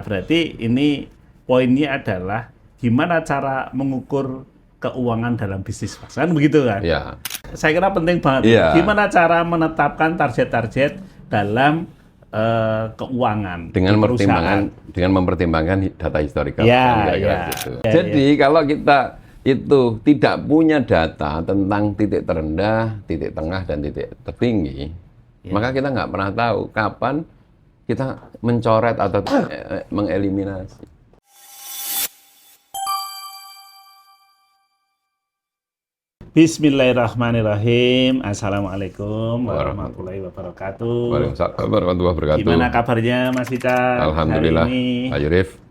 berarti ini poinnya adalah gimana cara mengukur keuangan dalam bisnis, Mas. Kan begitu kan? Ya. Saya kira penting banget. Iya. Gimana cara menetapkan target-target dalam keuangan Dengan di perusahaan. mempertimbangkan data historical. Ya, kan, kira-kira ya. gitu. Ya, Jadi kalau kita itu tidak punya data tentang titik terendah, titik tengah, dan titik tertinggi, maka kita nggak pernah tahu kapan kita mencoret atau mengeliminasi. Bismillahirrahmanirrahim. Assalamualaikum warahmatullahi wabarakatuh. Waalaikumsalam warahmatullahi wabarakatuh. Gimana kabarnya Mas Ica Alhamdulillah, hari ini? Pak Yurif,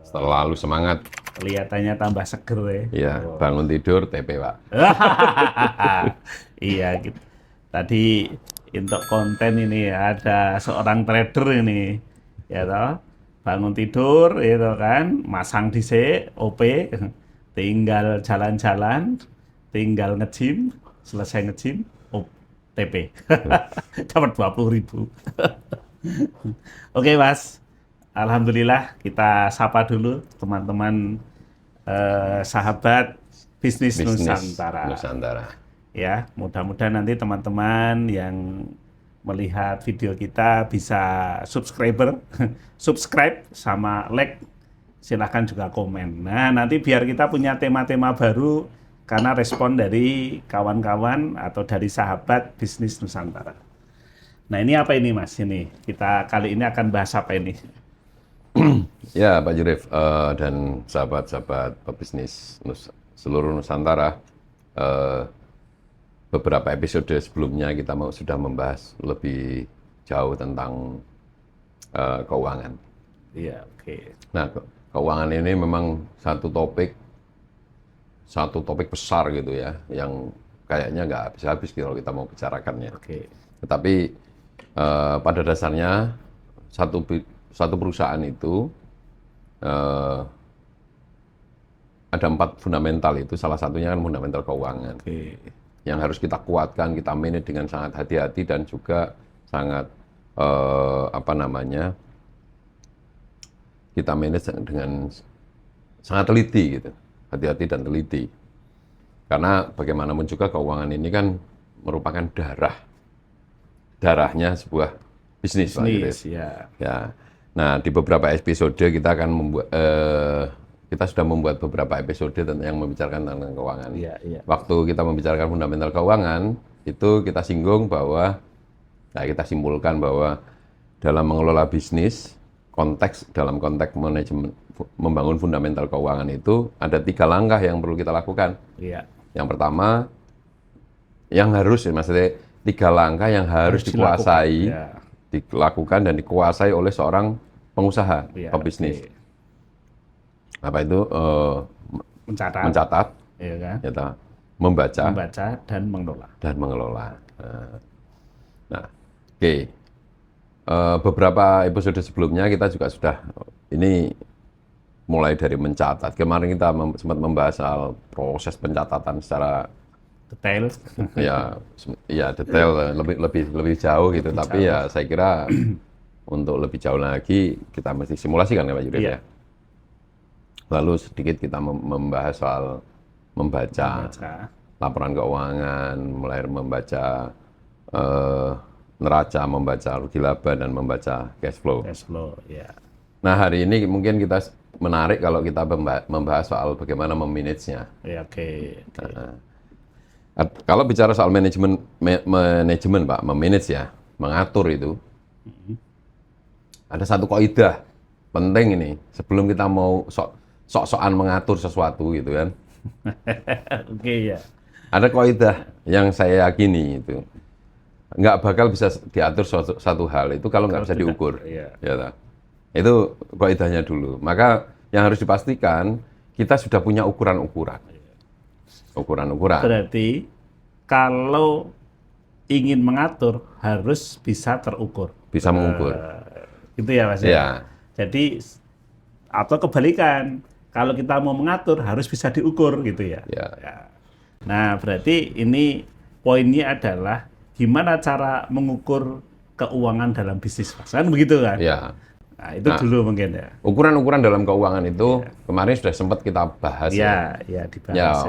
selalu semangat. Kelihatannya tambah seger ya. Iya, bangun tidur TP, Pak. Iya, gitu. Tadi untuk konten ini ada seorang trader ini, ya toh, bangun tidur, itu kan, masang DC, OP, tinggal jalan-jalan, tinggal nge-gym, selesai nge-gym, TP, dapat 20.000. Oke, Mas. Alhamdulillah, kita sapa dulu teman-teman sahabat bisnis Nusantara. Ya, mudah-mudahan nanti teman-teman yang melihat video kita bisa subscribe sama like, silahkan juga komen. Nah, nanti biar kita punya tema-tema baru karena respon dari kawan-kawan atau dari sahabat bisnis Nusantara. Nah, ini apa ini, Mas? Ini kita kali ini akan bahas apa ini? Ya, Pak Yurif dan sahabat-sahabat pebisnis seluruh Nusantara, beberapa episode sebelumnya kita sudah membahas lebih jauh tentang keuangan. Iya, oke. Nah, keuangan ini memang satu topik besar gitu ya, yang kayaknya nggak habis-habis kalau kita mau bicarakannya. Oke. Tetapi pada dasarnya satu perusahaan itu ada 4 fundamental itu, salah satunya kan fundamental keuangan. Oke. Yang harus kita kuatkan, kita manage dengan sangat hati-hati dan juga sangat kita manage dengan sangat teliti gitu, hati-hati dan teliti. Karena bagaimanapun juga keuangan ini kan merupakan darahnya sebuah bisnis, Pak Yurif. Ya. Nah, di beberapa episode kita akan kita sudah membuat beberapa episode yang membicarakan tentang keuangan. Iya. Waktu kita membicarakan fundamental keuangan, itu kita singgung bahwa, kita simpulkan bahwa dalam mengelola bisnis, dalam konteks manajemen, membangun fundamental keuangan itu ada 3 langkah yang perlu kita lakukan. Iya. Yang pertama, maksudnya 3 langkah yang harus dikuasai, dilakukan dan dikuasai oleh seorang pengusaha, pebisnis. Apa itu? Mencatat, ya kan? Membaca dan mengelola. Nah, oke. Beberapa episode sebelumnya kita juga sudah ini mulai dari mencatat. Kemarin kita sempat membahas soal proses pencatatan secara detail. Ya detail, lebih jauh gitu. Tapi ya saya kira untuk lebih jauh lagi kita mesti simulasikan ya Pak Yurif ya. Lalu sedikit kita membahas soal membaca laporan keuangan, mulai membaca neraca, membaca rugi laba, dan membaca cash flow. Ya. Nah, hari ini mungkin kita menarik kalau kita membahas soal bagaimana memanage-nya. Ya, oke. Kalau bicara soal manajemen Pak, memanage ya, mengatur itu, ada satu kaidah penting ini sebelum kita mau sok-sokan mengatur sesuatu gitu kan. Oke, ya. Ada kaidah yang saya yakini itu nggak bakal bisa diatur satu hal itu kalau nggak bisa diukur. Ya, itu kaidahnya dulu. Maka yang harus dipastikan kita sudah punya ukuran-ukuran. Berarti kalau ingin mengatur harus bisa terukur. Bisa mengukur. Gitu ya, Mas ya. Jadi atau kebalikan, kalau kita mau mengatur harus bisa diukur gitu ya. Nah, berarti ini poinnya adalah gimana cara mengukur keuangan dalam bisnis, Mas. Kan begitu kan? Ya. Nah, itu dulu mungkin ya. Ukuran-ukuran dalam keuangan itu kemarin sudah sempat kita bahas ya. Ya, dibahas ya.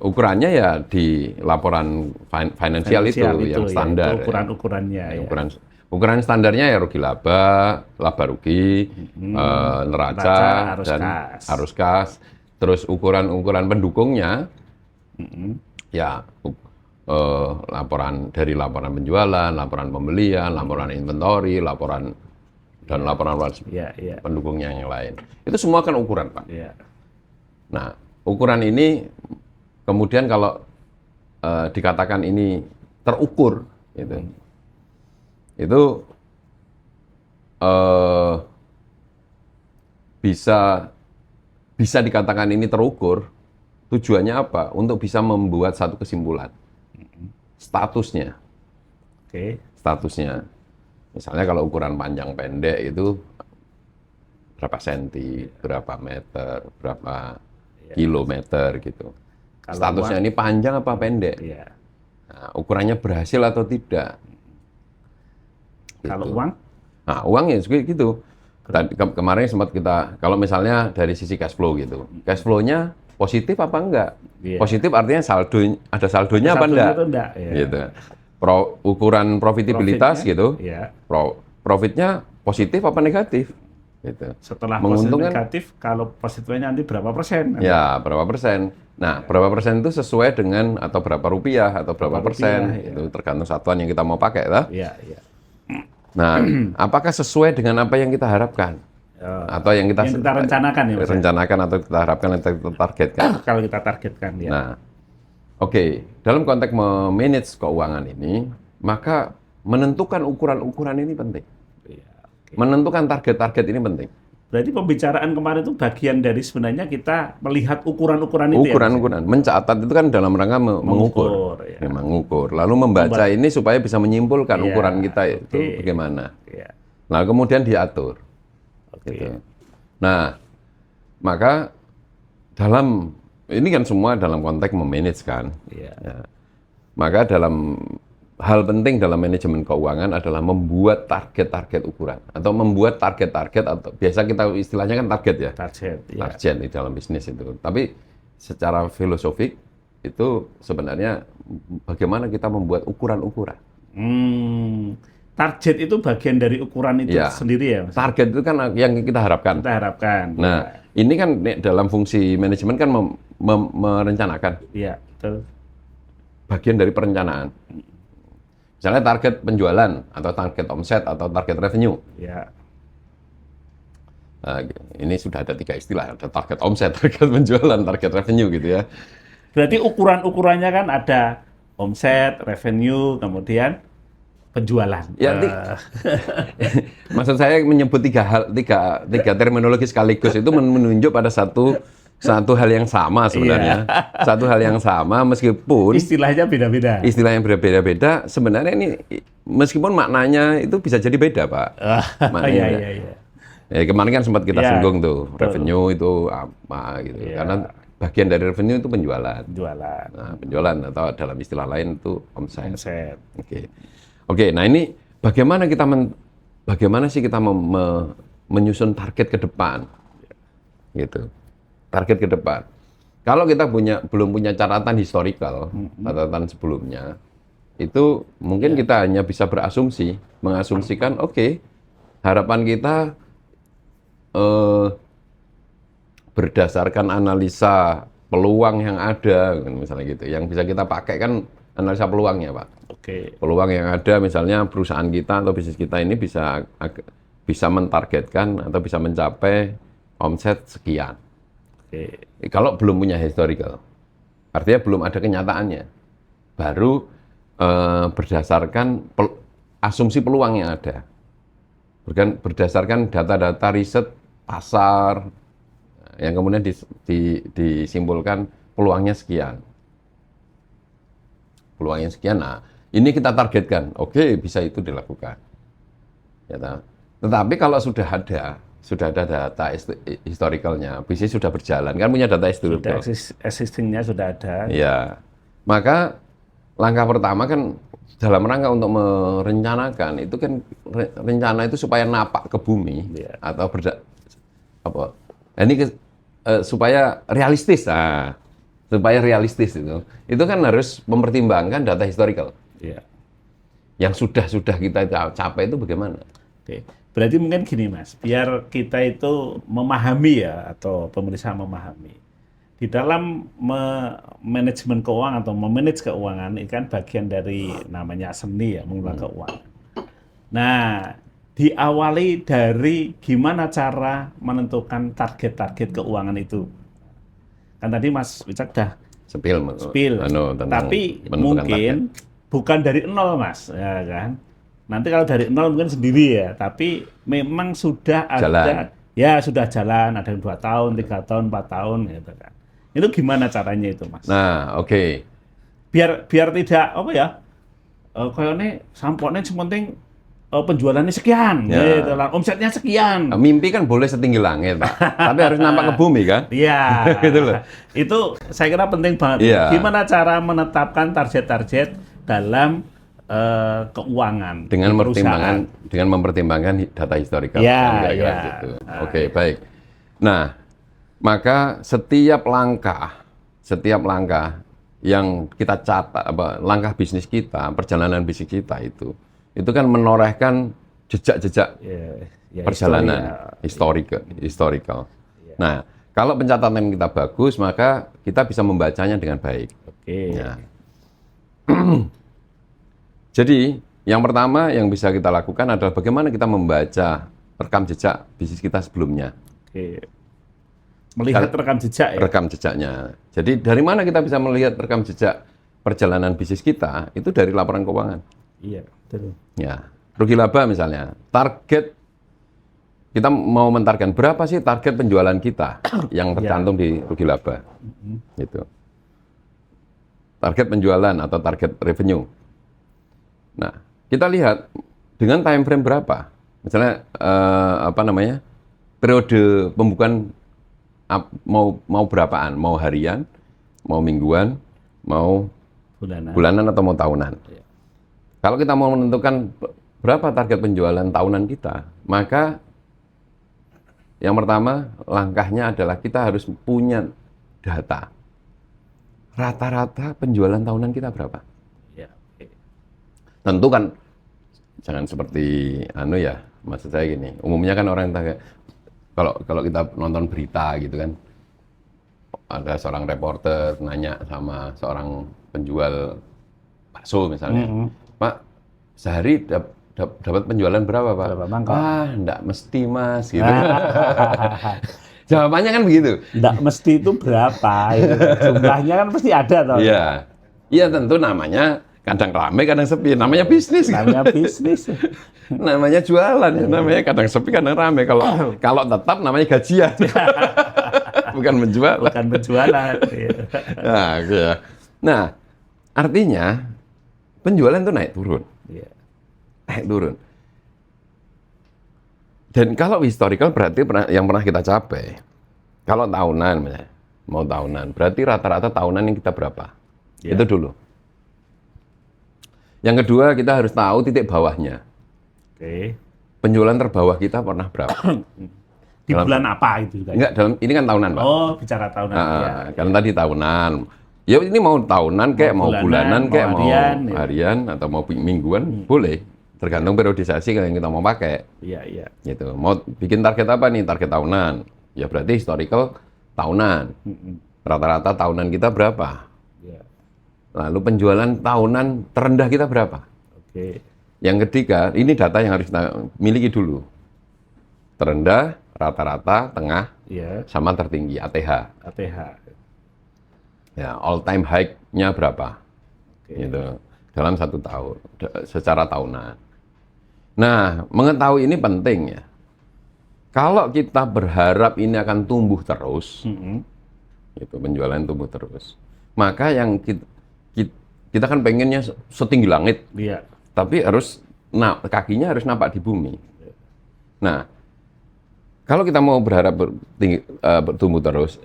Ukurannya ya di laporan finansial itu yang standar. Ya, ukuran-ukurannya. Ukuran standarnya ya rugi laba rugi, neraca dan arus kas. Terus ukuran-ukuran pendukungnya, ya laporan penjualan, laporan pembelian, laporan inventory, laporan pendukungnya yang lain. Itu semua kan ukuran, Pak. Ya. Nah, ukuran ini kemudian kalau dikatakan ini terukur, gitu, itu bisa dikatakan ini terukur. Tujuannya apa? Untuk bisa membuat satu kesimpulan. Statusnya. Statusnya. Misalnya kalau ukuran panjang pendek itu berapa senti, berapa meter, berapa kilometer gitu. Kalau statusnya ini panjang apa pendek? Nah, ukurannya berhasil atau tidak? Kalau gitu. uang? Nah, uang ya gitu. Kemarin sempat kita, kalau misalnya dari sisi cash flow gitu, cash flow-nya positif apa enggak? Positif artinya ada saldonya apa enggak? Gitu. Ukuran profitabilitas gitu, profitnya positif apa negatif? Gitu. Setelah menguntungkan, negatif, kalau positifnya nanti berapa persen? Ya, berapa persen. Nah, berapa persen itu sesuai dengan atau berapa rupiah atau berapa persen, itu tergantung satuan yang kita mau pakai, lah. Nah, apakah sesuai dengan apa yang kita harapkan? Atau yang kita rencanakan ya, rencanakan atau kita harapkan atau kita targetkan? Kalau kita targetkan, ya. Nah, oke. Dalam konteks memanage keuangan ini, maka menentukan ukuran-ukuran ini penting. Menentukan target-target ini penting. Berarti pembicaraan kemarin itu bagian dari sebenarnya kita melihat ukuran-ukuran itu. Ukuran-ukuran, mencatat itu kan dalam rangka mengukur. Mengukur. Lalu membaca ini supaya bisa menyimpulkan ukuran kita itu bagaimana. Nah, kemudian diatur. Gitu. Nah, maka ini kan semua dalam konteks memanage kan. Ya. Maka dalam hal penting dalam manajemen keuangan adalah membuat target-target ukuran atau membuat target-target, atau biasa kita istilahnya kan target ya. Target di dalam bisnis itu. Tapi secara filosofik itu sebenarnya bagaimana kita membuat ukuran-ukuran. Target itu bagian dari ukuran itu sendiri ya, Mas? Target itu kan yang kita harapkan. Nah, ini kan dalam fungsi manajemen kan merencanakan. Iya, betul. Bagian dari perencanaan. Misalnya target penjualan, atau target omset, atau target revenue. Ya. Nah, ini sudah ada 3 istilah, ada target omset, target penjualan, target revenue gitu ya. Berarti ukuran-ukurannya kan ada omset, revenue, kemudian penjualan. Ya, maksud saya menyebut tiga terminologi sekaligus itu menunjuk pada satu hal yang sama sebenarnya. Satu hal yang sama meskipun istilahnya beda-beda. Istilah yang berbeda-beda sebenarnya ini meskipun maknanya itu bisa jadi beda, Pak. Iya. Ya, kemarin kan sempat kita singgung tuh, revenue itu apa gitu. Karena bagian dari revenue itu penjualan. Nah, penjualan atau dalam istilah lain itu omset. Oke, nah ini bagaimana sih kita menyusun target ke depan, gitu. Target ke depan. Kalau kita belum punya catatan historical, catatan sebelumnya, itu mungkin kita hanya bisa mengasumsikan, harapan kita berdasarkan analisa peluang yang ada, misalnya gitu. Yang bisa kita pakai kan analisa peluangnya, Pak. Peluang yang ada, misalnya perusahaan kita atau bisnis kita ini bisa mentargetkan atau bisa mencapai omset sekian. Kalau belum punya historical, artinya belum ada kenyataannya, baru berdasarkan asumsi peluang yang ada, berdasarkan data-data riset pasar, yang kemudian disimpulkan peluangnya sekian. Nah ini kita targetkan, bisa itu dilakukan. Ya, tetapi kalau sudah ada data historicalnya, bisnis sudah berjalan, kan punya data historical. Existingnya sudah ada. Ya, maka langkah pertama kan dalam rangka untuk merencanakan itu kan rencana itu supaya napak ke bumi atau apa? Ini supaya realistis, supaya realistis itu kan harus mempertimbangkan data historical. Yang sudah kita capai itu bagaimana? Oke. Berarti mungkin gini Mas, biar kita itu memahami ya atau pemirsa memahami. Di dalam manajemen keuangan atau memanage keuangan itu kan bagian dari namanya seni ya, mengelola keuangan. Nah, diawali dari gimana cara menentukan target-target keuangan itu. Kan tadi Mas Wicak dah Spill. Tapi mungkin bukan dari nol Mas, ya kan? Nanti kalau dari nol mungkin sendiri ya, tapi memang sudah ada, ya sudah jalan, ada yang 2 tahun, 3 tahun, 4 tahun gitu kan. Itu gimana caranya itu Mas? Nah, oke. Biar tidak apa ya? Kayaknya sampoknya sementing penjualannya sekian, gitu lah, omsetnya sekian. Mimpi kan boleh setinggi langit, Pak. Tapi harus nampak ke bumi, kan? Iya. Gitu loh. Itu saya kira penting banget. Gimana cara menetapkan target-target dalam keuangan dengan mempertimbangkan data historical. Gitu. Oke, baik. Nah, maka setiap langkah yang kita catat, langkah bisnis kita, perjalanan bisnis kita itu kan menorehkan jejak-jejak perjalanan historical. Nah, kalau pencatatan kita bagus, maka kita bisa membacanya dengan baik. Nah. Jadi, yang pertama yang bisa kita lakukan adalah bagaimana kita membaca rekam jejak bisnis kita sebelumnya. Melihat rekam jejak ya? Rekam jejaknya. Jadi, dari mana kita bisa melihat rekam jejak perjalanan bisnis kita? Itu dari laporan keuangan. Iya, betul. Ya, rugi laba misalnya. Target, kita mau mentargetkan berapa sih target penjualan kita yang tercantum di rugi laba. Gitu. Target penjualan atau target revenue. Nah, kita lihat dengan time frame berapa. Misalnya periode pembukaan mau berapaan? Mau harian, mau mingguan, mau bulanan atau mau tahunan. Kalau kita mau menentukan berapa target penjualan tahunan kita, maka yang pertama langkahnya adalah kita harus punya data. Rata-rata penjualan tahunan kita berapa? Tentu kan jangan seperti maksud saya gini. Umumnya kan orang yang kalau kita nonton berita gitu kan, ada seorang reporter nanya sama seorang penjual bakso misalnya, Pak, sehari dapat penjualan berapa Pak? Enggak mesti Mas, gitu. Jawabannya kan begitu. Enggak mesti itu berapa? Jumlahnya kan pasti ada toh. Iya tentu namanya. Kadang ramai, kadang sepi. Namanya bisnis. Namanya jualan. Namanya kadang sepi, kadang ramai. Kalau tetap namanya gajian. Bukan menjual. Bukan penjualan. Nah, artinya penjualan itu naik turun. Naik turun. Dan kalau historical berarti yang pernah kita capai. Kalau tahunan, mau tahunan, berarti rata-rata tahunan yang kita berapa? Itu dulu. Yang kedua, kita harus tahu titik bawahnya. Penjualan terbawah kita pernah berapa? Di bulan apa itu? Enggak, ini kan tahunan, Pak. Oh, bicara tahunan. Kan tadi tahunan. Ya ini mau tahunan kayak mau bulanan kayak mau harian atau mau mingguan, boleh. Tergantung periodisasi yang kita mau pakai. Iya. Gitu. Mau bikin target apa nih? Target tahunan. Ya berarti historical tahunan. Rata-rata tahunan kita berapa? Lalu penjualan tahunan terendah kita berapa? Yang ketiga, ini data yang harus kita miliki dulu. Terendah, rata-rata, tengah, sama tertinggi, ATH. Ya, all time high-nya berapa? Gitu. Dalam 1 tahun, secara tahunan. Nah, mengetahui ini penting ya. Kalau kita berharap ini akan tumbuh terus, gitu, penjualan tumbuh terus, maka yang kita kan pengennya setinggi langit, tapi kakinya harus nampak di bumi. Nah, kalau kita mau berharap bertumbuh terus,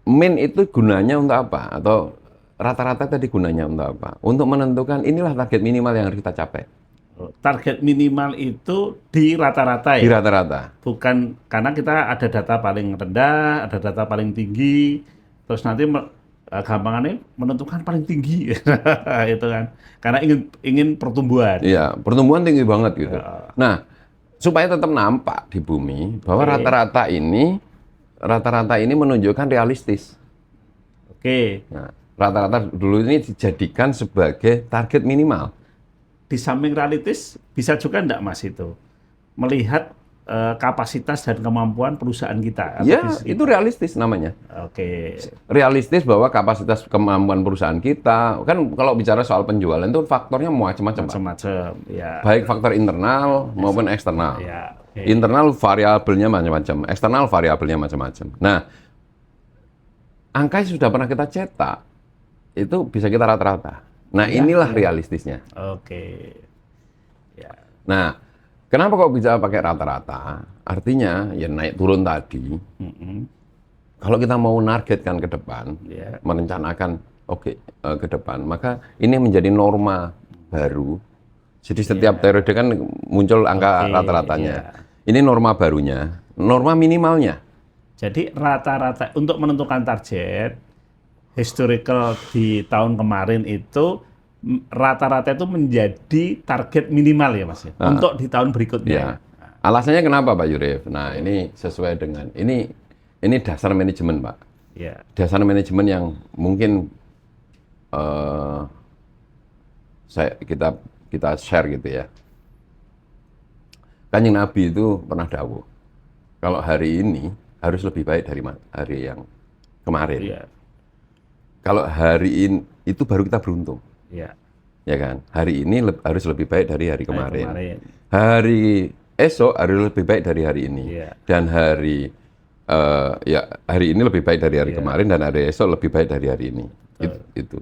min itu gunanya untuk apa? Atau rata-rata tadi gunanya untuk apa? Untuk menentukan inilah target minimal yang harus kita capai. Target minimal itu di rata-rata ya? Di rata-rata. Bukan, karena kita ada data paling rendah, ada data paling tinggi, terus nanti gampangannya menentukan paling tinggi. Itu kan. Karena ingin pertumbuhan. Iya, pertumbuhan tinggi banget gitu. Ya. Nah, supaya tetap nampak di bumi bahwa rata-rata ini menunjukkan realistis. Oke. Nah, rata-rata dulu ini dijadikan sebagai target minimal. Di samping realistis, bisa juga enggak Mas itu? Melihat kapasitas dan kemampuan perusahaan kita. Ya, itu realistis namanya. Oke. Realistis bahwa kapasitas kemampuan perusahaan kita, kan kalau bicara soal penjualan itu faktornya macam-macam. Macam-macam, ya. Baik faktor internal maupun eksternal. Ya, okay. Internal variabelnya macam-macam, eksternal variabelnya macam-macam. Nah, angka yang sudah pernah kita cetak, itu bisa kita rata-rata. Nah, inilah realistisnya. Oke. Ya. Nah, kenapa kok bisa pakai rata-rata? Artinya, ya naik turun tadi. Kalau kita mau nargetkan ke depan, merencanakan ke depan, maka ini menjadi norma baru. Jadi setiap periode kan muncul angka rata-ratanya. Ini norma barunya, norma minimalnya. Jadi rata-rata untuk menentukan target historical di tahun kemarin itu rata-rata itu menjadi target minimal ya Mas untuk di tahun berikutnya. Ya. Alasannya kenapa Pak Yurif? Nah, ini sesuai dengan ini dasar manajemen, Pak. Ya. Dasar manajemen yang mungkin kita share gitu ya. Kanjeng Nabi itu pernah dawuh, kalau hari ini harus lebih baik dari hari yang kemarin. Ya. Kalau hari ini itu baru kita beruntung. Ya. Ya kan? Hari ini harus lebih baik dari hari kemarin. Hari esok harus lebih baik dari hari ini. Ya. Dan hari ini lebih baik dari hari kemarin dan hari esok lebih baik dari hari ini. Itu.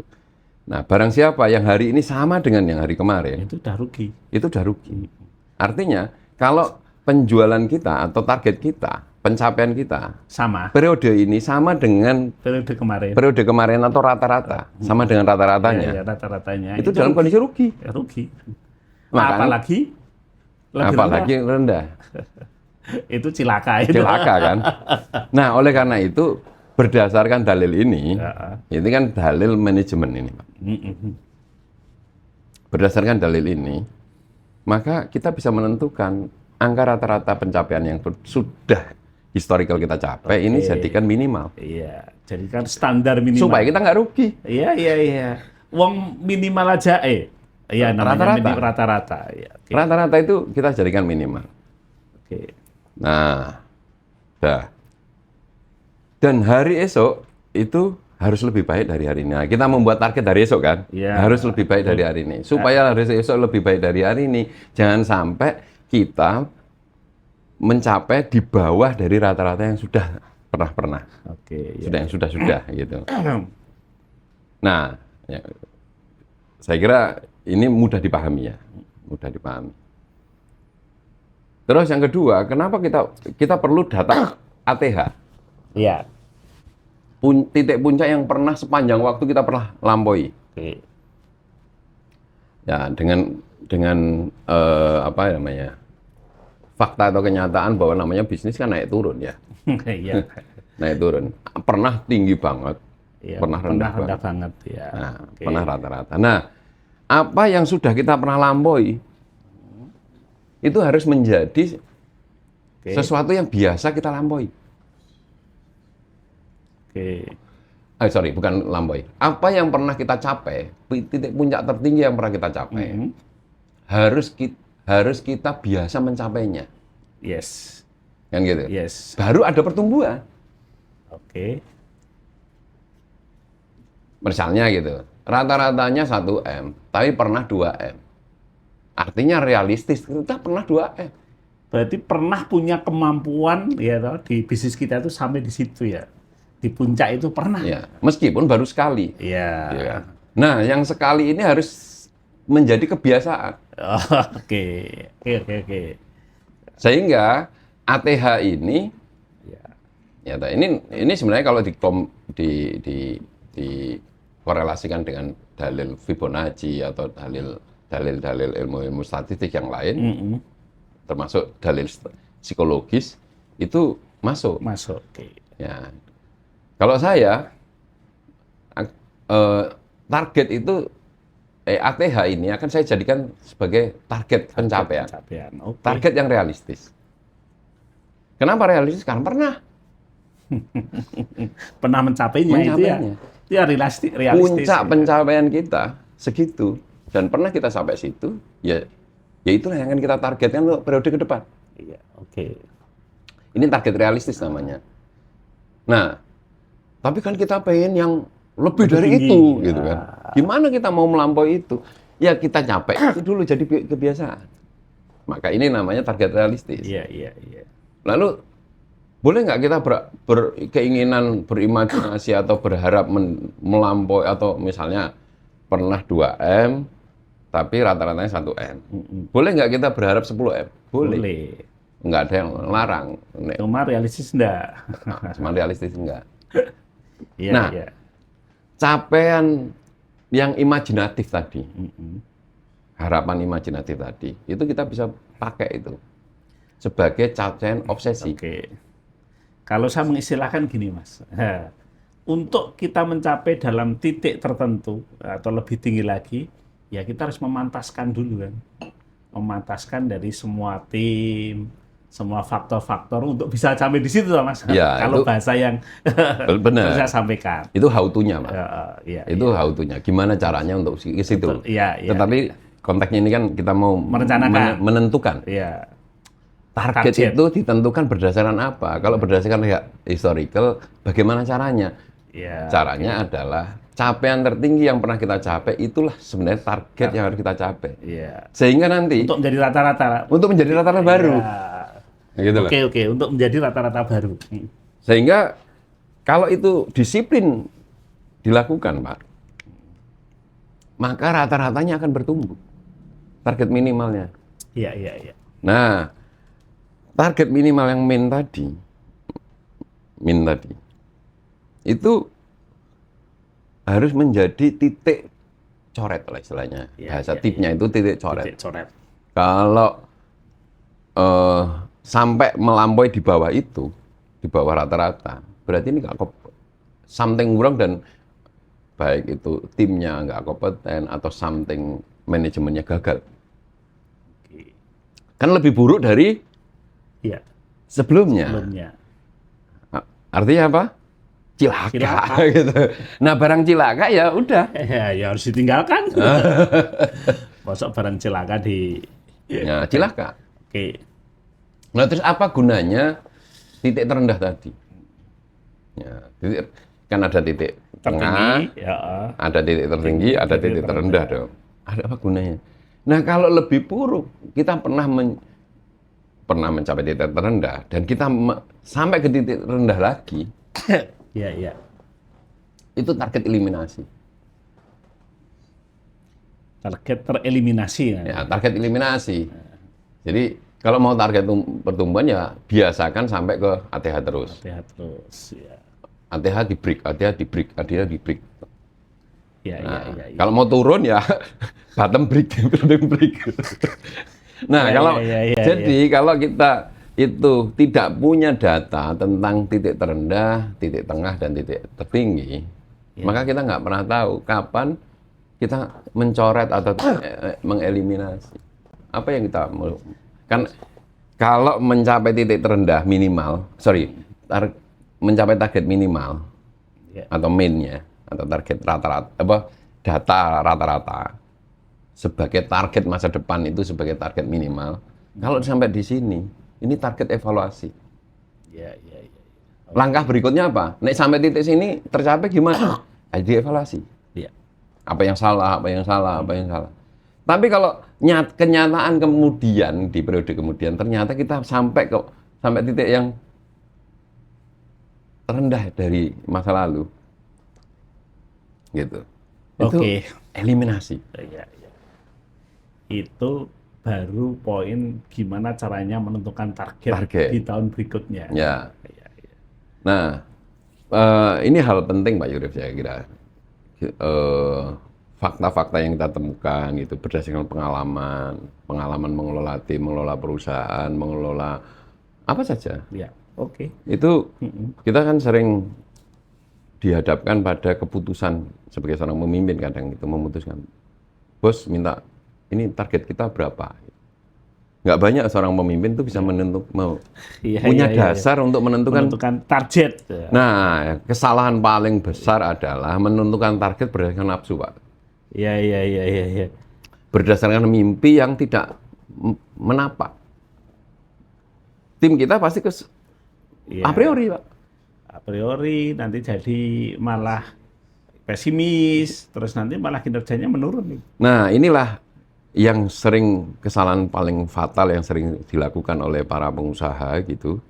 Nah, barang siapa yang hari ini sama dengan yang hari kemarin, itu udah rugi. Itu udah rugi. Artinya, kalau penjualan kita atau target kita, pencapaian kita sama. Periode ini sama dengan periode kemarin atau rata-rata, sama dengan rata-ratanya. Ya, rata-ratanya. Itu dalam kondisi rugi. Ya, rugi. Makanya, apalagi rendah. Itu cilaka itu. Cilaka kan. Nah, oleh karena itu berdasarkan dalil ini kan dalil manajemen ini, Pak. Berdasarkan dalil ini, maka kita bisa menentukan angka rata-rata pencapaian yang sudah historical kita capai ini jadikan minimal. Iya, jadikan standar minimal. Supaya kita nggak rugi. Iya. Wong minimal aja, iya namanya rata-rata. Ya, rata-rata itu kita jadikan minimal. Oke. Nah, dan hari esok itu harus lebih baik dari hari ini. Nah, kita membuat target dari esok kan, harus lebih baik dari hari ini. Supaya hari esok lebih baik dari hari ini, jangan sampai kita mencapai di bawah dari rata-rata yang sudah pernah. Oke. Yang sudah gitu. Nah, ya, saya kira ini mudah dipahami ya, mudah dipahami. Terus yang kedua, kenapa kita perlu data ATH? Iya. Titik puncak yang pernah sepanjang waktu kita pernah lampaui. Oke. Ya, dengan apa namanya? Fakta atau kenyataan bahwa namanya bisnis kan naik turun ya. Iya. Naik turun. Pernah tinggi banget. Ya, pernah rendah banget ya. Nah, pernah rata-rata. Nah, apa yang sudah kita pernah lampaui itu harus menjadi sesuatu yang biasa kita lampaui. Bukan lampaui. Apa yang pernah kita capai, titik puncak tertinggi yang pernah kita capai, harus kita biasa mencapainya. Yes. Kan gitu. Yes. Baru ada pertumbuhan. Oke. Misalnya gitu, rata-ratanya 1M, tapi pernah 2M. Artinya realistis, kita pernah 2M. Berarti pernah punya kemampuan ya di bisnis kita itu sampai di situ ya. Di puncak itu pernah. Ya, meskipun baru sekali. Iya. Ya. Nah, yang sekali ini harus menjadi kebiasaan. Oke. Sehingga ATH ini ini sebenarnya kalau di korelasikan dengan dalil Fibonacci atau dalil-dalil ilmu statistik yang lain, termasuk dalil psikologis, itu masuk. Okay. Ya. Kalau saya target itu ATH ini akan saya jadikan sebagai target pencapaian. Okay. Target yang realistis. Kenapa realistis? Karena pernah mencapainya. Itu ya realistis. Puncak pencapaian kita segitu dan pernah kita sampai situ, ya itulah yang akan kita targetkan untuk periode ke depan. Iya, oke. Ini target realistis namanya. Nah, tapi kan kita pengen yang lebih dari tinggi, itu, ya. Gitu kan. Gimana kita mau melampaui itu? Ya kita capek itu dulu jadi kebiasaan. Maka ini namanya target realistis. Iya. Lalu boleh nggak kita berkeinginan, berimajinasi atau berharap melampaui, atau misalnya pernah 2M tapi rata-ratanya 1M. Boleh nggak kita berharap 10M? Boleh. Nggak ada yang larang. Cuma realistis enggak? Cuma realistis enggak. Iya. Capaian yang imajinatif tadi, harapan imajinatif tadi, itu kita bisa pakai itu sebagai capaian obsesi. Oke. Kalau saya mengistilahkan gini, Mas, untuk kita mencapai dalam titik tertentu atau lebih tinggi lagi, ya kita harus memantaskan dulu kan, memantaskan dari semua tim, semua faktor-faktor untuk bisa sampai di situ, Mas. Ya, kalau itu, bahasa yang benar saya sampaikan. Itu how to-nya, Mas. Itu how to-nya. Gimana caranya untuk ke situ. Tetapi konteksnya ini kan kita mau merencanakan, menentukan. Iya. Target itu ditentukan berdasarkan apa? Kalau berdasarkan historical, bagaimana caranya? Caranya adalah capaian tertinggi yang pernah kita capai, itulah sebenarnya target yang harus kita capai. Sehingga nanti untuk menjadi rata-rata. Untuk menjadi rata-rata baru. Gitu loh. Oke, untuk menjadi rata-rata baru. Sehingga kalau itu disiplin dilakukan, Pak, maka rata-ratanya akan bertumbuh. Target minimalnya. Iya. Nah, target minimal yang min tadi, itu harus menjadi titik coret lah istilahnya. Bahasa tipnya itu titik coret. Kalau sampai melampaui di bawah itu, di bawah rata-rata, berarti ini nggak something kurang, dan baik itu timnya nggak kompeten atau something manajemennya gagal. Kan lebih buruk dari sebelumnya. Artinya apa? Cilaka. Gitu. Nah, barang cilaka ya udah. Ya harus ditinggalkan. Masuk barang cilaka cilaka. Oke. Nah, terus apa gunanya titik terendah tadi? Kan ada titik tengah, ada titik tertinggi, ada titik terendah dong. Ada apa gunanya? Nah, kalau lebih buruk, kita pernah mencapai titik terendah dan kita sampai ke titik terendah lagi. Iya. Itu target eliminasi. Target tereliminasi. Ya, target eliminasi. Jadi kalau mau target pertumbuhan ya biasakan sampai ke ATH terus. ATH terus, ya. ATH di break. Iya. Kalau mau turun ya bottom break. Nah, kalau kita itu tidak punya data tentang titik terendah, titik tengah, dan titik tertinggi, maka kita nggak pernah tahu kapan kita mencoret atau mengeliminasi. Apa yang kita mau? Kan kalau mencapai titik terendah minimal, mencapai target minimal atau min-nya atau target rata-rata, data rata-rata sebagai target masa depan itu sebagai target minimal. Kalau sampai di sini, ini target evaluasi. Iya. Langkah berikutnya apa? Nek sampai titik sini tercapai gimana? Dievaluasi. Iya. Apa yang salah. Tapi kalau kenyataan kemudian di periode kemudian ternyata kita sampai titik yang terendah dari masa lalu. Gitu. Itu eliminasi. Iya. Itu baru poin gimana caranya menentukan target di tahun berikutnya. Ya. Nah, ini hal penting Pak Yurif, saya kira. fakta-fakta yang kita temukan gitu berdasarkan pengalaman mengelola tim, mengelola perusahaan, mengelola apa saja. Ya, oke. Itu kita kan sering dihadapkan pada keputusan sebagai seorang pemimpin, kadang itu memutuskan, bos minta ini target kita berapa. Nggak banyak seorang pemimpin itu bisa punya dasar untuk menentukan target. Nah, kesalahan paling besar adalah menentukan target berdasarkan nafsu, Pak. Iya. Berdasarkan mimpi yang tidak menapak. Tim kita pasti a priori, Pak. A priori nanti jadi malah pesimis, terus nanti malah kinerjanya menurun. Nah, inilah yang sering kesalahan paling fatal yang sering dilakukan oleh para pengusaha gitu.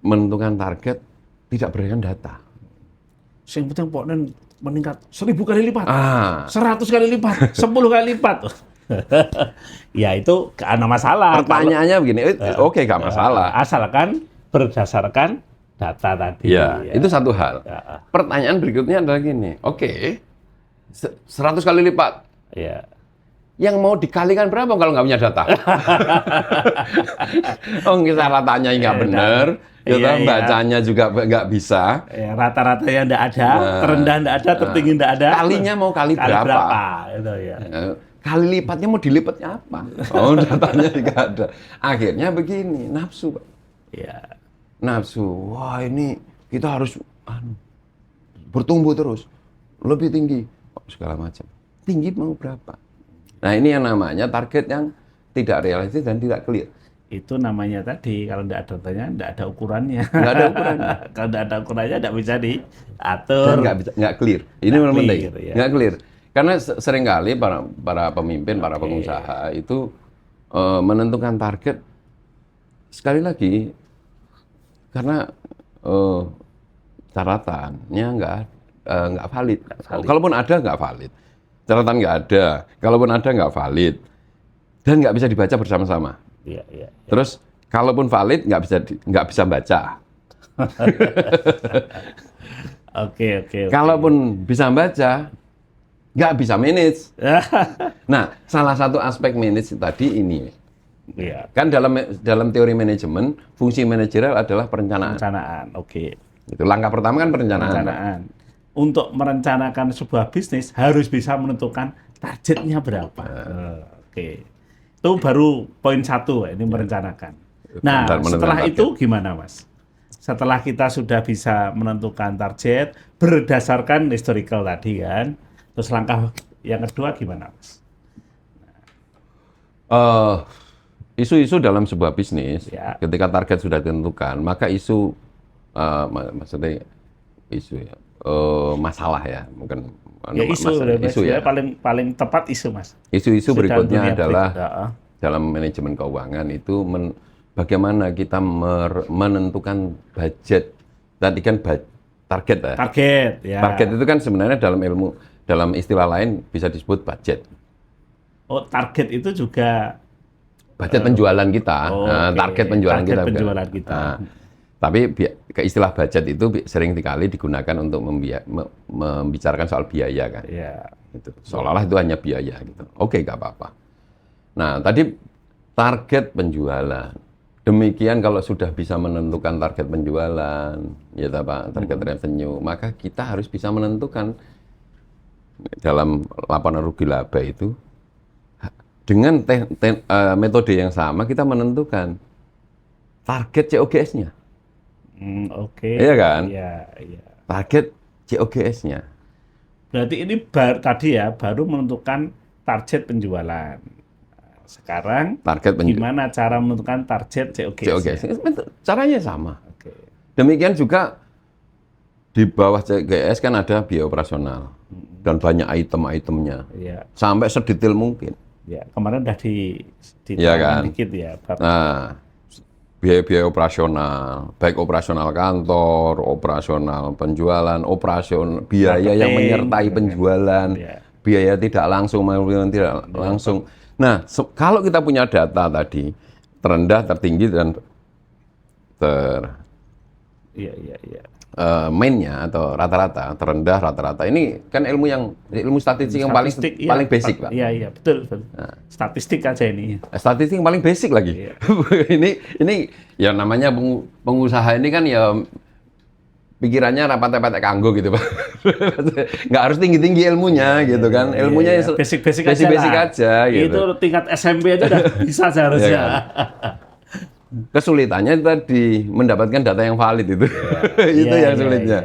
Menentukan target tidak berdasarkan data. Yang penting pokoknya meningkat 1000 kali lipat, 100 kali lipat, 10 kali lipat. Ya itu karena masalah. Pertanyaannya begini, oke, gak masalah. Asalkan berdasarkan data tadi. Ya, itu satu hal. Pertanyaan berikutnya adalah gini, oke, 100 kali lipat. Ya. Yang mau dikalikan berapa kalau nggak punya data? Cara tanya nggak benar, bacanya juga nggak bisa. Rata-ratanya nggak ada, terendah nggak ada, tertinggi nggak ada. Kalinya mau kali berapa? Itu, ya. Kali lipatnya mau dilipatnya apa? Datanya nggak ada. Akhirnya begini, nafsu, Pak. Ya. Nafsu, wah ini kita harus bertumbuh terus, lebih tinggi, segala macam. Tinggi mau berapa? Nah ini yang namanya target yang tidak realistis dan tidak clear. Itu namanya tadi, kalau tidak ada datanya, tidak ada ukurannya. Nggak ada ukurannya. Kalau tidak ada ukurannya, tidak bisa diatur. Dan nggak clear. Ini memang penting. Ya. Nggak clear. Karena seringkali para pemimpin, para pengusaha itu menentukan target, sekali lagi, karena catatannya nggak valid. Kalaupun ada, nggak valid. Catatan nggak ada, kalaupun ada nggak valid, dan nggak bisa dibaca bersama-sama. Ya. Terus kalaupun valid nggak bisa baca. Oke. Kalaupun bisa baca, nggak bisa manage. Nah, salah satu aspek manage tadi ini. Ya. Kan dalam teori manajemen, fungsi manajerial adalah perencanaan. Oke. Itu langkah pertama kan perencanaan. Untuk merencanakan sebuah bisnis harus bisa menentukan targetnya berapa. Oke. Itu baru poin 1, ini merencanakan. Nah, setelah itu gimana, Mas? Setelah kita sudah bisa menentukan target berdasarkan historical tadi kan, terus langkah yang kedua gimana, Mas? Isu-isu dalam sebuah bisnis, ketika target sudah ditentukan, maka maksudnya isu ya. Masalah ya, mungkin isu ya. Paling tepat isu, Mas. Isu-isu berikutnya adalah dalam manajemen keuangan itu bagaimana kita menentukan budget. Tadi kan target ya. Target itu kan sebenarnya dalam istilah lain bisa disebut budget. Oh, target itu juga budget penjualan kita. Target penjualan kita. Tapi istilah budget itu sering kali digunakan untuk membicarakan soal biaya kan. Gitu. Seolah-olah itu hanya biaya gitu. Oke, nggak apa-apa. Nah, tadi target penjualan. Demikian kalau sudah bisa menentukan target penjualan, ya Pak, target revenue, maka kita harus bisa menentukan dalam laporan rugi laba itu dengan metode yang sama kita menentukan target COGS-nya. Oke. Iya kan? Iya. Target COGS-nya. Berarti ini baru menentukan target penjualan. Sekarang gimana cara menentukan target COGS? Caranya sama. Demikian juga di bawah COGS kan ada biaya operasional dan banyak item-itemnya. Sampai sedetail mungkin. Ya, kemarin udah dikit ya. Nah, biaya operasional, baik operasional kantor, operasional penjualan, biaya yang menyertai penjualan, biaya tidak langsung maupun tidak langsung. Nah, kalau kita punya data tadi, terendah, tertinggi, dan mainnya atau rata-rata terendah rata-rata ini kan ilmu statistik yang paling basic Pak. Iya betul. Nah. Statistik aja ini. Statistik yang paling basic lagi. Iya. ini ya namanya pengusaha ini kan ya pikirannya rapat-rapat kanggo gitu Pak. Nggak harus tinggi-tinggi ilmunya gitu kan. Ilmunya basic aja gitu. Itu tingkat SMP aja udah bisa seharusnya. Ya kan? Kesulitannya tadi mendapatkan data yang valid itu. Itu yang sulitnya.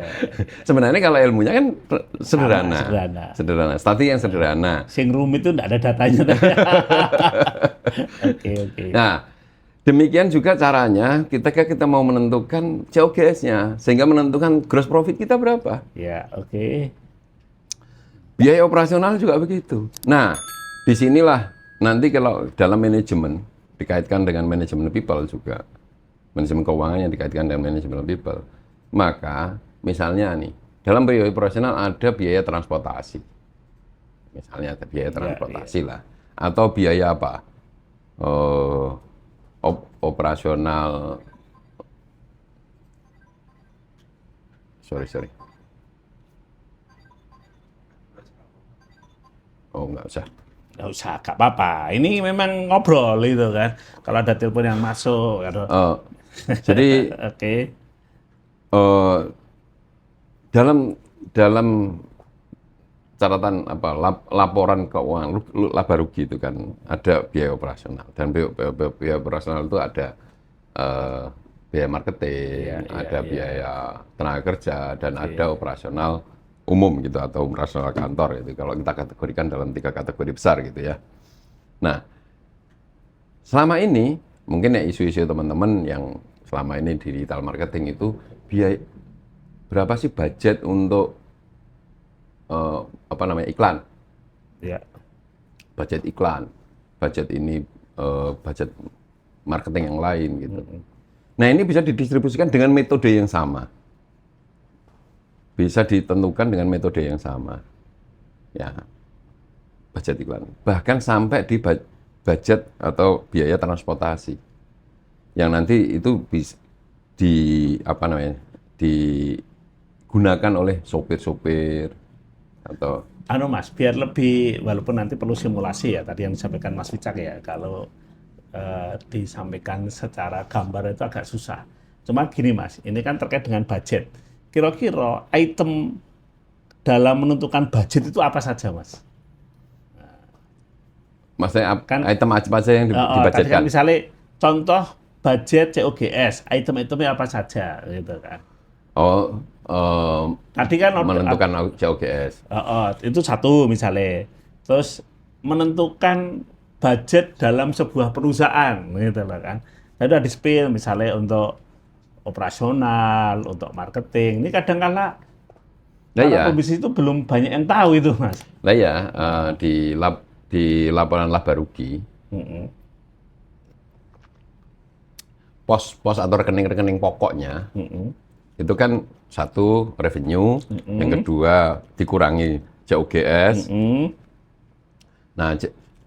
Sebenarnya kalau ilmunya kan sederhana. Statistik yang sederhana. Sing rumit itu enggak ada datanya. Oke. Nah, demikian juga caranya ketika kita mau menentukan COGS-nya sehingga menentukan gross profit kita berapa. Ya, oke. Biaya operasional juga begitu. Nah, disinilah nanti kalau dalam manajemen dikaitkan dengan manajemen people juga. Manajemen keuangan yang dikaitkan dengan manajemen people. Maka misalnya nih, dalam biaya operasional ada biaya transportasi. Misalnya ada biaya transportasi lah. Atau biaya apa? Operasional. Sorry. Oh, nggak usah. Nggak usah, nggak apa-apa. Ini memang ngobrol itu kan. Kalau ada telepon yang masuk. Jadi, oke. Dalam catatan laporan keuangan laba rugi itu kan ada biaya operasional dan biaya operasional itu ada biaya marketing, biaya tenaga kerja dan ada operasional umum gitu atau operasional kantor gitu kalau kita kategorikan dalam 3 kategori besar gitu ya. Nah, selama ini mungkin ya isu-isu teman-teman yang selama ini di digital marketing itu biaya berapa sih budget untuk iklan? Ya. Budget iklan, budget ini budget marketing yang lain gitu. Nah, ini bisa didistribusikan dengan metode yang sama. Bisa ditentukan dengan metode yang sama. Ya. Budget iklan. Bahkan sampai di budget atau biaya transportasi. Yang nanti itu bisa digunakan oleh sopir-sopir atau Mas, biar lebih walaupun nanti perlu simulasi ya tadi yang disampaikan Mas Wicak ya, kalau disampaikan secara gambar itu agak susah. Cuma gini Mas, ini kan terkait dengan budget. Kira-kira item dalam menentukan budget itu apa saja, Mas? Maksudnya kan item apa saja yang dibudgetkan? Kan misalnya contoh budget COGS, item-itemnya apa saja gitu kan. Tadi kan menentukan COGS. Itu satu misalnya. Terus menentukan budget dalam sebuah perusahaan gitu loh kan. Jadi ada di-spill misalnya untuk operasional, untuk marketing. Ini kadang-kala pembisnis itu belum banyak yang tahu itu, Mas. Nah ya, di laporan laba rugi, pos atau rekening-rekening pokoknya, itu kan satu revenue, yang kedua dikurangi COGS. Nah,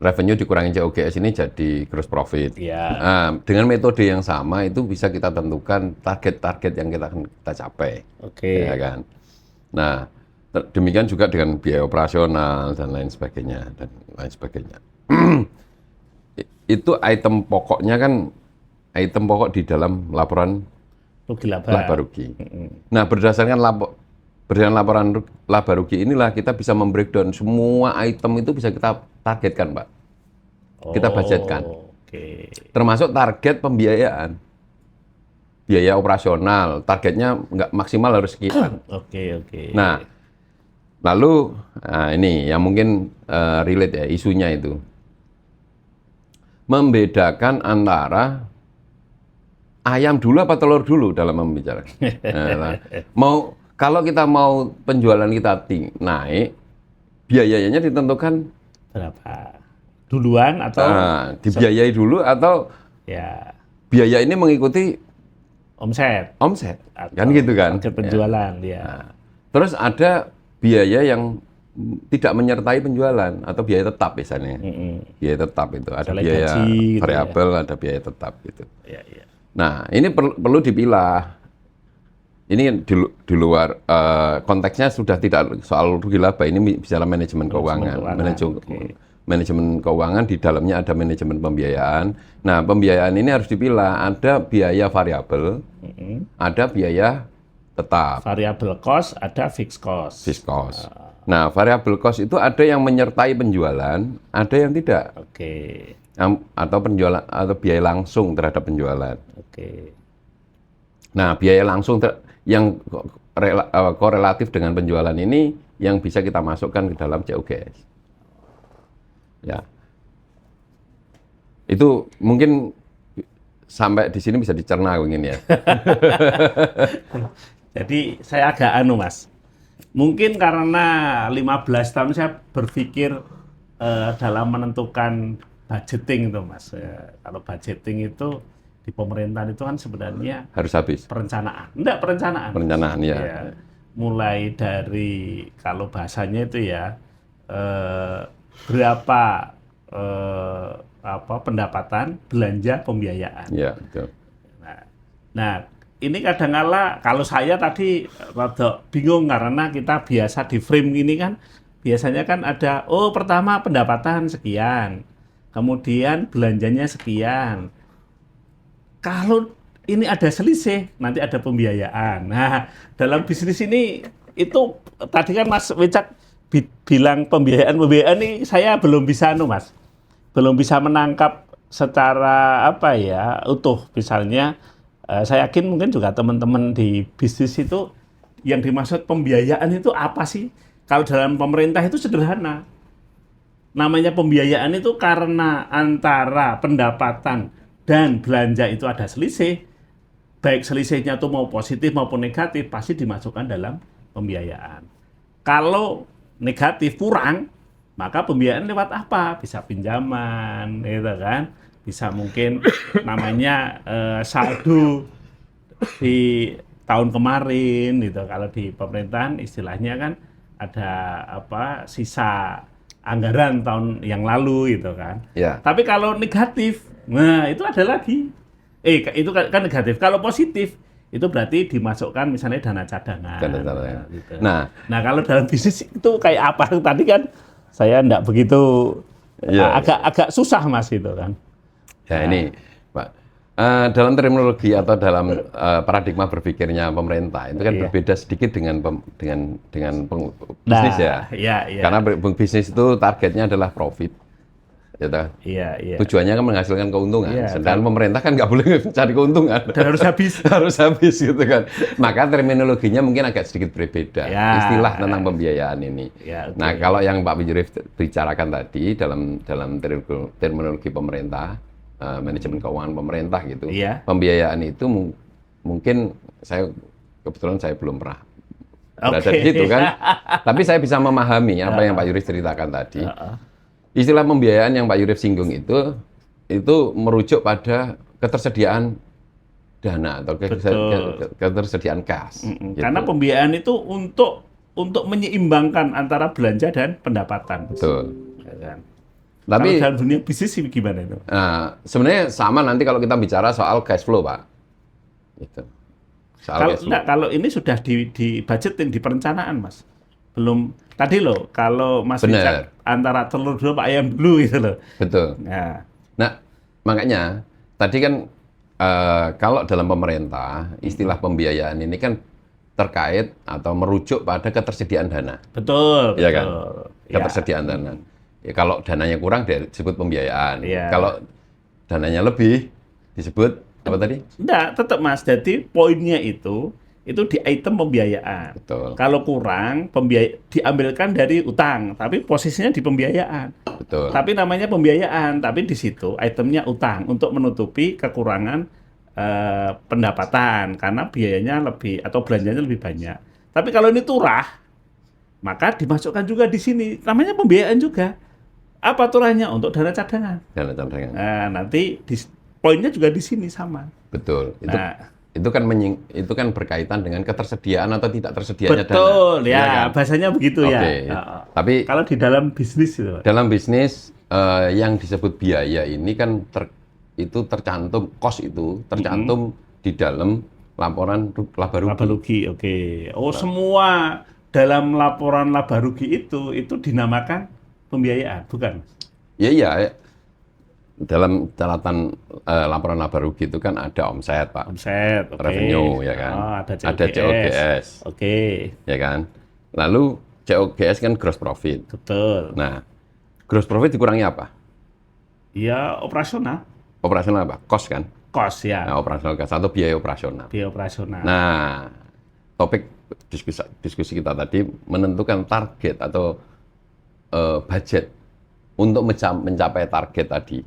revenue dikurangi COGS ini jadi gross profit. Nah, dengan metode yang sama itu bisa kita tentukan target-target yang kita capai. Ya kan? Nah, demikian juga dengan biaya operasional dan lain sebagainya. Itu item pokoknya kan item pokok di dalam laporan laba rugi. Nah, berdasarkan laporan laba rugi inilah kita bisa membreakdown semua item itu bisa kita targetkan, Pak. Kita budgetkan. Termasuk target pembiayaan. Biaya operasional, targetnya nggak maksimal harus sekian. Nah, lalu ini yang mungkin relate ya isunya itu. Membedakan antara ayam dulu apa telur dulu dalam membicarakan. Kalau kita mau penjualan kita naik, biayanya ditentukan berapa? Duluan atau dibiayai dulu atau biaya ini mengikuti omset kan gitu kan? Penjualan ya. Terus ada biaya yang tidak menyertai penjualan atau biaya tetap biasanya. Biaya tetap itu ada biaya variabel, ada biaya tetap gitu. Nah, ini perlu dipilah. ini di luar konteksnya sudah tidak soal rugi laba, ini bicara manajemen keuangan. Manajemen keuangan di dalamnya ada manajemen pembiayaan. Nah, pembiayaan ini harus dipilah, ada biaya variabel, ada biaya tetap. Variable cost, ada fixed cost. Fixed cost. Nah, variable cost itu ada yang menyertai penjualan, ada yang tidak. Oke. Atau penjualan atau biaya langsung terhadap penjualan. Oke. Nah, biaya langsung yang korelatif dengan penjualan ini yang bisa kita masukkan ke dalam COGS. Ya, itu mungkin sampai di sini bisa dicerna mungkin ya. Jadi saya agak Mas. Mungkin karena 15 tahun saya berpikir dalam menentukan budgeting itu Mas. Kalau budgeting itu di pemerintahan itu kan sebenarnya harus habis. Perencanaan. Enggak, perencanaan. Perencanaan ya. Mulai dari kalau bahasanya itu ya berapa pendapatan, belanja, pembiayaan. Ya, betul. Nah, ini kadang-kala kalau saya tadi rada bingung karena kita biasa di frame ini kan biasanya kan ada pertama pendapatan sekian, kemudian belanjanya sekian. Kalau ini ada selisih, nanti ada pembiayaan. Nah, dalam bisnis ini itu tadi kan Mas Wicak bilang pembiayaan ini saya belum bisa Mas. Belum bisa menangkap secara utuh. Misalnya saya yakin mungkin juga teman-teman di bisnis itu yang dimaksud pembiayaan itu apa sih? Kalau dalam pemerintah itu sederhana. Namanya pembiayaan itu karena antara pendapatan dan belanja itu ada selisih. Baik selisihnya itu mau positif maupun negatif pasti dimasukkan dalam pembiayaan. Kalau negatif kurang, maka pembiayaan lewat apa? Bisa pinjaman, gitu kan? Bisa mungkin namanya saldo di tahun kemarin, gitu. Kalau di pemerintahan istilahnya kan ada sisa anggaran tahun yang lalu, gitu kan? Ya. Tapi kalau negatif, nah itu ada lagi. Itu kan negatif. Kalau positif itu berarti dimasukkan misalnya dana cadangan. Gitu. Nah, kalau dalam bisnis itu kayak apa? Tadi kan saya enggak begitu agak susah Mas itu kan. Ya ini Pak, dalam terminologi atau dalam paradigma berpikirnya pemerintah itu kan berbeda sedikit dengan bisnis ya. Karena bisnis itu targetnya adalah profit. Tujuannya kan menghasilkan keuntungan. Sedangkan pemerintah kan nggak boleh cari keuntungan. Dan harus habis. Harus habis gitu kan. Maka terminologinya mungkin agak sedikit berbeda. Istilah tentang pembiayaan ini. Nah, kalau yang Pak Wijurif bicarakan tadi dalam terminologi pemerintah, manajemen keuangan pemerintah gitu. Pembiayaan itu mungkin kebetulan saya belum pernah berada di situ kan. Tapi saya bisa memahami apa yang Pak Wijurif ceritakan tadi. Istilah pembiayaan yang Pak Wijurif singgung itu merujuk pada ketersediaan dana atau ketersediaan kas. Gitu. Karena pembiayaan itu untuk menyeimbangkan antara belanja dan pendapatan. Betul. Ya kan? Tapi kalau dalam dunia bisnis sih gimana itu? Sebenarnya sama nanti kalau kita bicara soal cash flow, Pak. Gitu. Kalau ini sudah di budgeting, di perencanaan, Mas. Belum. Tadi loh, kalau Mas Wicak antara telur dulu Pak ayam dulu gitu loh. Betul. Nah, makanya tadi kan kalau dalam pemerintah istilah pembiayaan ini kan terkait atau merujuk pada ketersediaan dana. Betul. Iya kan? Ketersediaan dana. Ya, kalau dananya kurang disebut pembiayaan. Kalau dananya lebih disebut apa tadi? Enggak, tetap Mas. Jadi poinnya itu di item pembiayaan. Betul. Kalau kurang, diambilkan dari utang, tapi posisinya di pembiayaan. Betul. Tapi namanya pembiayaan, tapi di situ itemnya utang untuk menutupi kekurangan pendapatan karena biayanya lebih atau belanjanya lebih banyak. Tapi kalau ini turah, maka dimasukkan juga di sini. Namanya pembiayaan juga. Apa aturannya? Untuk dana cadangan. Dana cadangan. Nah, nanti poinnya juga di sini sama. Betul. Itu kan berkaitan dengan ketersediaan atau tidak tersedianya dana. Betul, ya kan? Bahasanya begitu ya. Tapi kalau di dalam bisnis itu. Dalam bisnis yang disebut biaya ini kan itu tercantum cost itu tercantum di dalam laporan laba rugi. Laba rugi, oke. Oh, semua dalam laporan laba rugi itu dinamakan pembiayaan, bukan? Iya. Dalam catatan laporan laba rugi itu kan ada omset, Pak. Omset, oke. Revenue, ya kan. Oh, ada Ada COGS. Oke. Ya kan. Lalu COGS kan gross profit. Betul. Nah, gross profit dikurangi apa? Ya, operasional. Operasional apa? Cost kan? Cost, ya. Nah, operasional cost atau biaya operasional. Biaya operasional. Nah, topik diskusi kita tadi menentukan target atau budget untuk mencapai target tadi.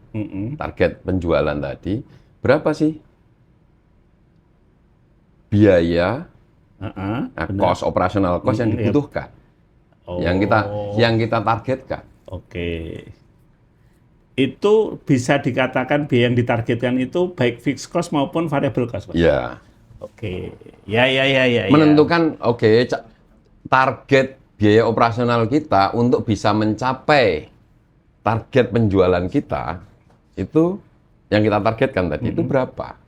Target penjualan tadi, berapa sih biaya, cost, operasional cost yang dibutuhkan? Yang kita targetkan. Oke. Itu bisa dikatakan biaya yang ditargetkan itu baik fixed cost maupun variable cost, Pak? Iya. Oke. Ya. Menentukan, target biaya operasional kita untuk bisa mencapai target penjualan kita, itu yang kita targetkan tadi, itu berapa?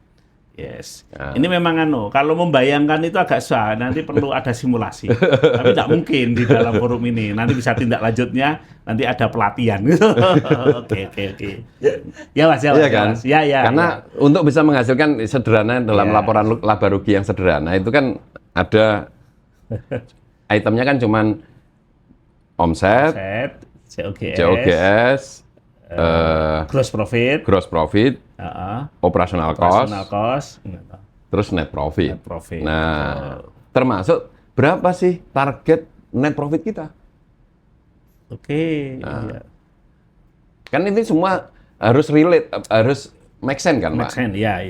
Yes. Nah. Ini memang kalau membayangkan itu agak susah, nanti perlu ada simulasi. Tapi tidak mungkin di dalam forum ini. Nanti bisa tindak lanjutnya, nanti ada pelatihan. Oke. Ya, Mas. Iya kan? Ya. Karena untuk bisa menghasilkan sederhana dalam laporan laba rugi yang sederhana, itu kan ada itemnya kan cuman omset, COGS, gross profit, operational cost, terus net profit. Nah, termasuk berapa sih target net profit kita? Oke. Nah, kan ini semua harus relate, harus make sense kan, Pak? Make sense, ya.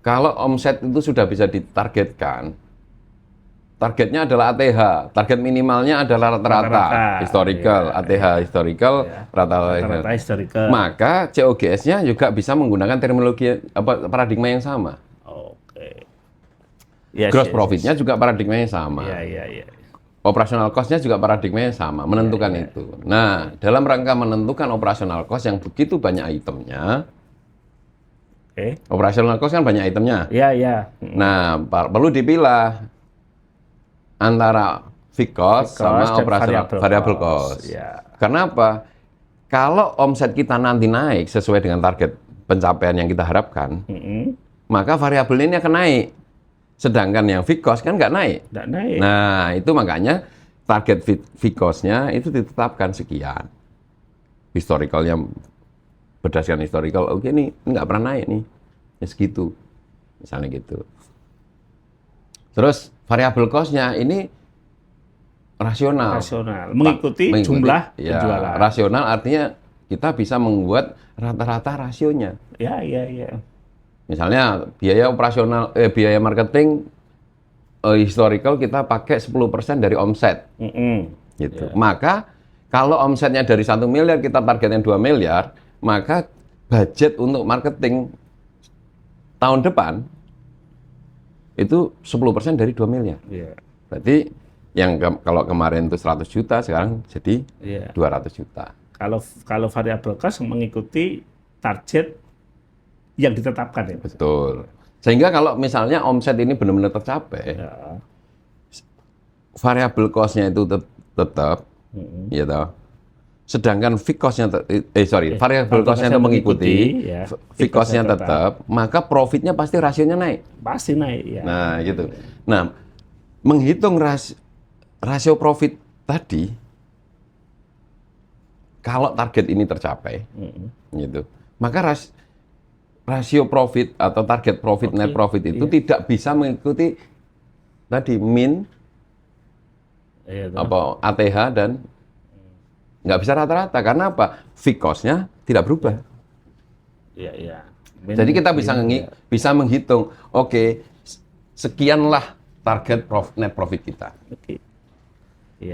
Kalau omset itu sudah bisa ditargetkan, targetnya adalah ATH, target minimalnya adalah rata-rata historical, ATH historical, rata-rata historical. Maka COGS-nya juga bisa menggunakan terminologi paradigma yang sama. Oke. Gross profit-nya juga paradigma yang sama. Iya. Operational cost-nya juga paradigma yang sama, menentukan itu. Nah, dalam rangka menentukan operational cost yang begitu banyak itemnya, operational cost kan banyak itemnya. Iya. Nah, perlu dipilah antara fixed cost sama operasional variable cost. Ya. Karena apa? Kalau omset kita nanti naik sesuai dengan target pencapaian yang kita harapkan, maka variabel ini akan naik. Sedangkan yang fixed cost kan nggak naik. Nah, itu makanya target fixed cost-nya itu ditetapkan sekian. Historicalnya berdasarkan historical, oke nih nggak pernah naik nih, ya segitu, misalnya gitu. Terus variable cost-nya ini rasional. Mengikuti jumlah penjualan. Rasional artinya kita bisa membuat rata-rata rasionya. Ya. Misalnya biaya operasional, biaya marketing historical kita pakai 10% dari omset. Gitu. Maka kalau omsetnya dari 1 miliar kita targetnya 2 miliar, maka budget untuk marketing tahun depan itu 10% dari 2 miliar. Berarti yang kalau kemarin itu 100 juta, sekarang jadi 200 juta. Kalau variable cost mengikuti target yang ditetapkan, ya. Betul. Sehingga kalau misalnya omset ini benar-benar tercapai, variable cost-nya itu tetap, ya toh. Sedangkan fixed cost-nya variable cost-nya itu mengikuti, fixed cost-nya tetap, maka profitnya pasti rasionya naik. Pasti naik, ya. Nah, gitu. Nah, menghitung rasio profit tadi, kalau target ini tercapai, gitu, maka rasio profit atau target profit, net profit itu tidak bisa mengikuti tadi min, ATH dan nggak bisa rata-rata. Karena apa? Fixed cost-nya tidak berubah. Iya. Jadi kita bisa menghitung, sekianlah target net profit kita.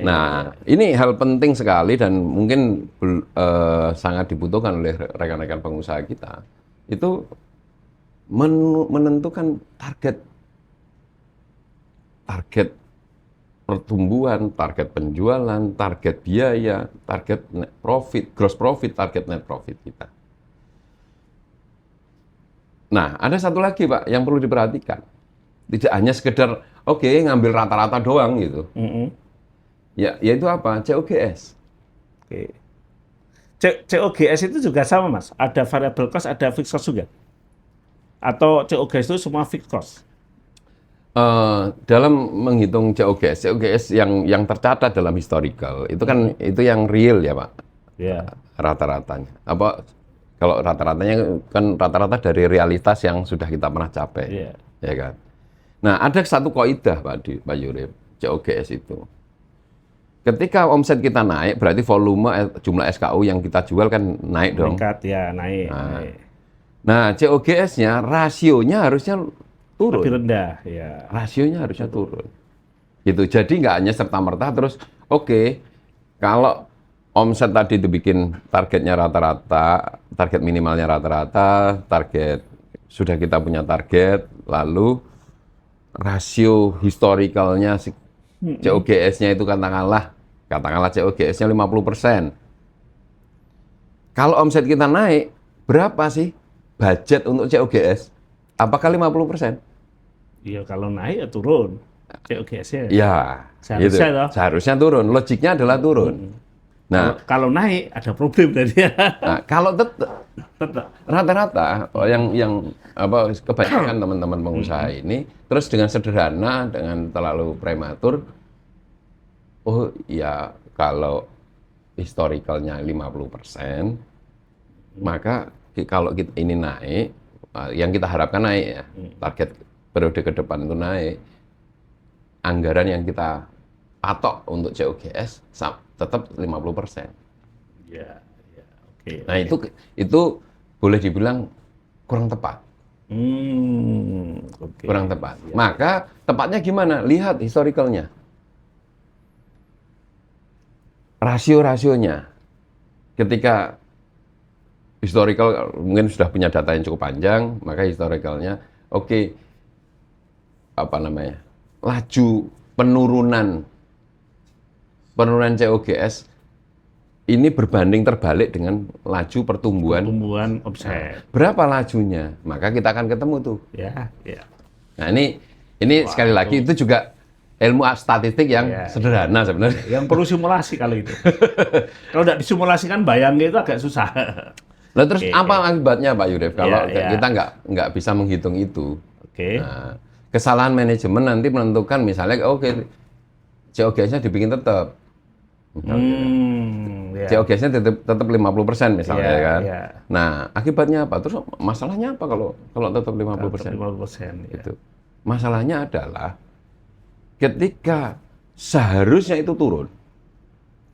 Nah, ini hal penting sekali dan mungkin sangat dibutuhkan oleh rekan-rekan pengusaha kita. Itu menentukan target pertumbuhan, target penjualan, target biaya, target net profit, gross profit, target net profit kita. Nah, ada satu lagi Pak yang perlu diperhatikan. Tidak hanya sekedar ngambil rata-rata doang gitu. Ya, yaitu apa? COGS. Oke. COGS itu juga sama Mas. Ada variable cost, ada fixed cost juga. Atau COGS itu semua fixed cost? Dalam menghitung COGS yang tercatat dalam historical itu kan itu yang real ya Pak. Yeah. Rata-ratanya. Kalau rata-ratanya kan rata-rata dari realitas yang sudah kita pernah capai. Yeah. Ya kan. Nah, ada satu kaidah Pak Yurip, COGS itu. Ketika omset kita naik, berarti volume jumlah SKU yang kita jual kan naik dong. Meningkat ya, naik. Nah, COGS-nya rasionya harusnya turun. Lebih rendah, ya. Rasionya harusnya turun. Gitu. Jadi nggak hanya serta-merta terus kalau omset tadi dibikin targetnya rata-rata, target minimalnya rata-rata, sudah kita punya target, lalu rasio historicalnya COGS-nya itu katakanlah COGS-nya 50%. Kalau omset kita naik, berapa sih budget untuk COGS? Apakah 50%? Iya, kalau naik ya turun COGS-nya. Ya, seharusnya gitu. Seharusnya turun. Logiknya adalah turun. Nah, kalau naik ada problem tadi. Nah, kalau tetap rata-rata yang kebanyakan teman-teman pengusaha ini terus dengan sederhana, dengan terlalu prematur, kalau historicalnya 50%, maka kalau ini naik, yang kita harapkan naik ya, target periode ke depan itu naik, anggaran yang kita patok untuk COGS tetap 50%. Ya, oke. Nah, itu boleh dibilang kurang tepat. Kurang tepat. Ya. Maka tepatnya gimana? Lihat historicalnya. Rasio-rasionya. Ketika historical mungkin sudah punya data yang cukup panjang, maka historicalnya laju penurunan COGS ini berbanding terbalik dengan laju pertumbuhan omset. Berapa lajunya? Maka kita akan ketemu tuh. Ya. Nah, ini sekali lagi itu juga ilmu statistik yang sederhana sebenarnya. Yang perlu simulasi kalau itu. Kalau tidak disimulasikan bayangnya itu agak susah. Nah, terus apa akibatnya Pak Yurif kalau kita nggak bisa menghitung itu? Nah, kesalahan manajemen nanti menentukan misalnya COGS-nya dibikin tetap. COGS-nya tetap 50% misalnya kan. Nah, akibatnya apa? Terus masalahnya apa kalau tetap 50%? 50%. Itu. Masalahnya adalah ketika seharusnya itu turun,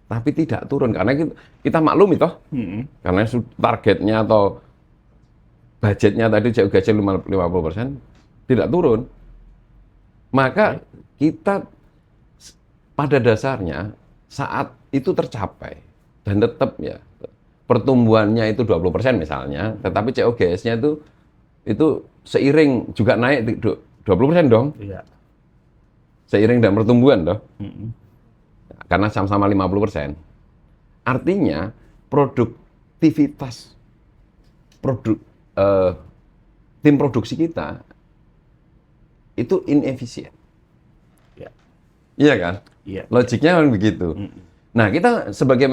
tapi tidak turun karena kita maklum itu, karena targetnya atau budgetnya tadi COGS-nya 50% tidak turun, maka kita pada dasarnya saat itu tercapai dan tetap ya pertumbuhannya itu 20% misalnya, tetapi COGS-nya itu seiring juga naik 20% dong. Iya. Seiring dan pertumbuhan dong. Karena sama-sama 50%. Artinya produktivitas tim produksi kita itu inefisien. Iya kan? Iya. Logiknya kan begitu. Nah, kita sebagai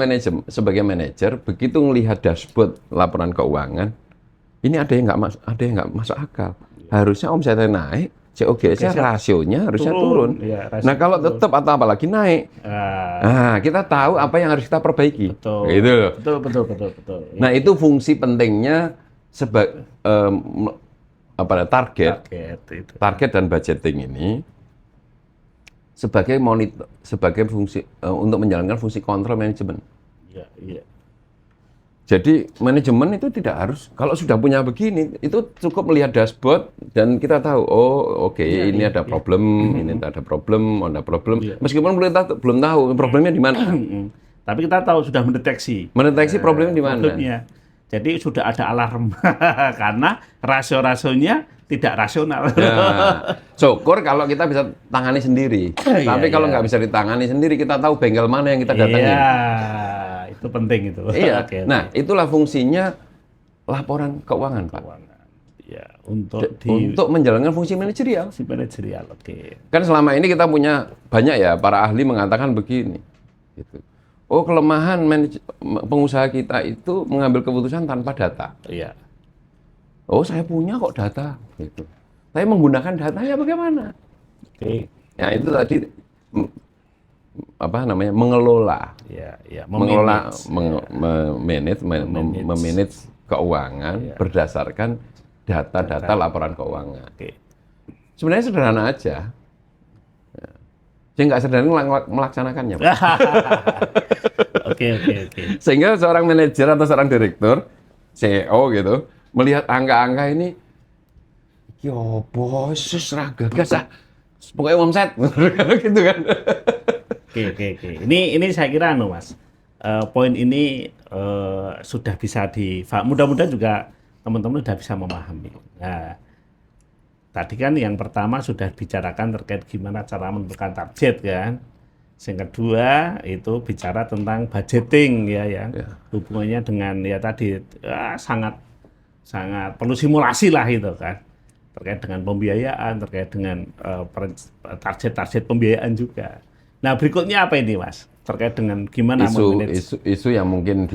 manajer begitu melihat dashboard laporan keuangan, ini ada yang nggak masuk akal. Harusnya omsetnya naik, COGS-nya rasionya harusnya turun. Ya, nah, kalau tetap atau apalagi naik, kita tahu apa yang harus kita perbaiki. Betul. Gitu. Betul. Nah, itu fungsi pentingnya target dan budgeting ini sebagai fungsi untuk menjalankan fungsi kontrol manajemen. Iya. Jadi manajemen itu tidak harus, kalau sudah punya begini, itu cukup melihat dashboard dan kita tahu, ini ada problem, ini ada problem. Meskipun kita belum tahu problemnya di mana. Tapi kita tahu sudah mendeteksi. Problemnya di mana. Problemnya. Jadi sudah ada alarm karena rasio-rasionya tidak rasional. Syukur kalau kita bisa tangani sendiri. Tapi kalau nggak bisa ditangani sendiri, kita tahu bengkel mana yang kita datangin. Itu penting itu. Iya. Nah, itulah fungsinya laporan keuangan, Pak. Ya, untuk menjalankan fungsi manajerial. Oke. Kan selama ini kita punya banyak ya para ahli mengatakan begini. Gitu. Oh, kelemahan pengusaha kita itu mengambil keputusan tanpa data. Iya. Oh, saya punya kok data, gitu. Tapi menggunakan datanya bagaimana? Oke. Ya itu tadi mengelola. Ya, memanage keuangan berdasarkan data laporan keuangan. Oke. Sebenarnya sederhana aja. Saya nggak sederhana melaksanakannya. Oke. Sehingga seorang manajer atau seorang direktur, CEO gitu, melihat angka-angka ini, yo bos, gagas ah, pokoknya omset, gitu kan. Oke. Ini saya kira Mas, poin ini sudah bisa mudah-mudahan juga teman-teman sudah bisa memahami. Nah, tadi kan yang pertama sudah bicarakan terkait gimana cara menentukan target kan. Yang kedua itu bicara tentang budgeting ya. Hubungannya dengan ya tadi sangat perlu simulasi lah itu kan. Terkait dengan pembiayaan, terkait dengan target-target pembiayaan juga. Nah, berikutnya apa ini, Mas? Terkait dengan gimana isu yang mungkin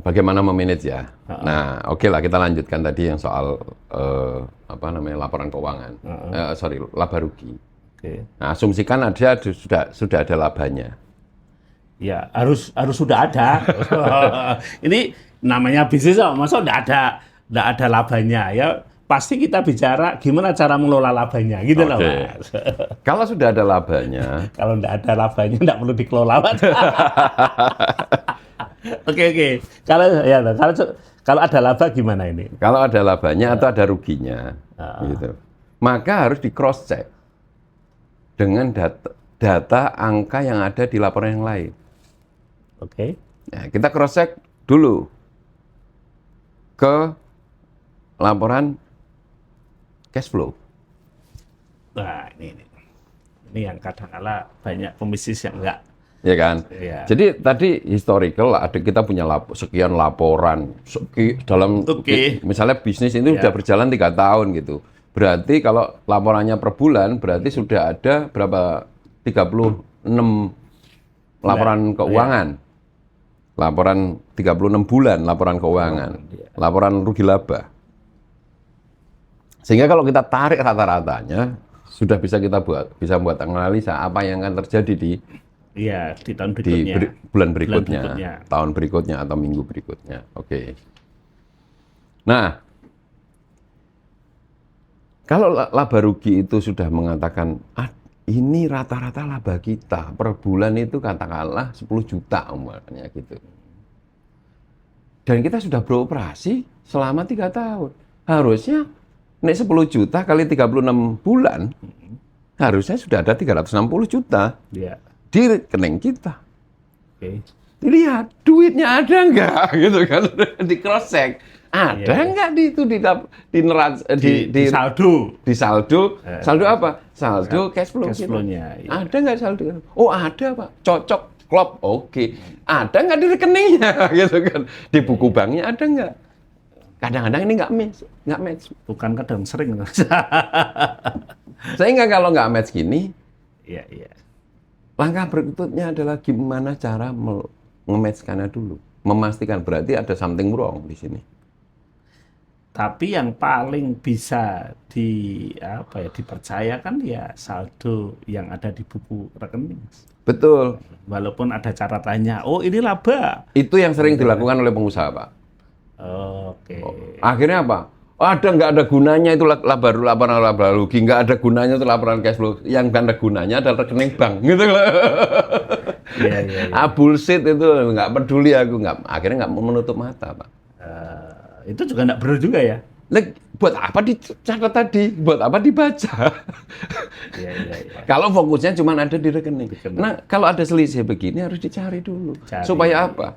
bagaimana memanage ya. Nah, oke lah kita lanjutkan tadi yang soal laporan keuangan. Laba rugi. Okay. Nah, asumsikan sudah ada labanya. Ya, harus sudah ada. Ini namanya bisnis, masa enggak ada labanya ya. Pasti kita bicara gimana cara mengelola labanya gitu loh, Mas. Kalau sudah ada labanya, kalau enggak ada labanya enggak perlu dikelola. Oke. Kalau ada laba gimana ini? Kalau ada labanya atau ada ruginya, gitu. Maka harus di cross check dengan data angka yang ada di laporan yang lain. Oke. Nah, kita cross check dulu ke laporan cash flow. Nah, ini yang kadang-kala banyak pembisnis yang enggak. Ya kan? Ya. Jadi tadi historical kita punya sekian laporan dalam misalnya bisnis ini sudah berjalan 3 tahun gitu. Berarti kalau laporannya per bulan berarti sudah ada berapa 36 laporan keuangan. Laporan 36 bulan laporan keuangan. Laporan rugi laba. Sehingga kalau kita tarik rata-ratanya sudah bisa buat analisa apa yang akan terjadi di tahun berikutnya. Di bulan berikutnya, tahun berikutnya atau minggu berikutnya. Oke. Nah, kalau laba rugi itu sudah mengatakan ini rata-rata laba kita per bulan itu katakanlah 10 juta umpamanya gitu. Dan kita sudah beroperasi selama 3 tahun. Harusnya nek 10 juta kali 36 bulan harusnya sudah ada 360 juta. Iya. Di rekening kita. Oke. Dilihat duitnya ada nggak gitu kan, di cross check ada nggak di saldo. Di saldo apa? Saldo cash flow. Cash flow-nya. Iya. Ada nggak saldo? Oh ada Pak, cocok, klop, oke. Ada nggak di rekeningnya gitu kan? Di buku banknya ada nggak? Kadang-kadang ini nggak match. Bukan kadang sering. Sehingga kalau nggak match gini, iya. Langkah berikutnya adalah gimana cara nge-match-kannya dulu. Memastikan berarti ada something wrong di sini. Tapi yang paling bisa dipercayakan ya saldo yang ada di buku rekening. Betul. Walaupun ada catatannya, oh ini laba. Itu yang sering dilakukan oleh pengusaha, Pak. Oke. Akhirnya apa? Nggak ada gunanya itu laporan laba rugi, nggak ada gunanya itu laporan cash flow. Yang nggak ada gunanya adalah rekening bank, gitu loh. Iya. Bullshit itu, nggak peduli aku, akhirnya nggak mau menutup mata, Pak. Itu juga nggak perlu juga ya? Buat apa dicatat tadi? Buat apa dibaca? Iya. Kalau fokusnya cuma ada di rekening. Nah, kalau ada selisih begini harus dicari dulu. Supaya apa?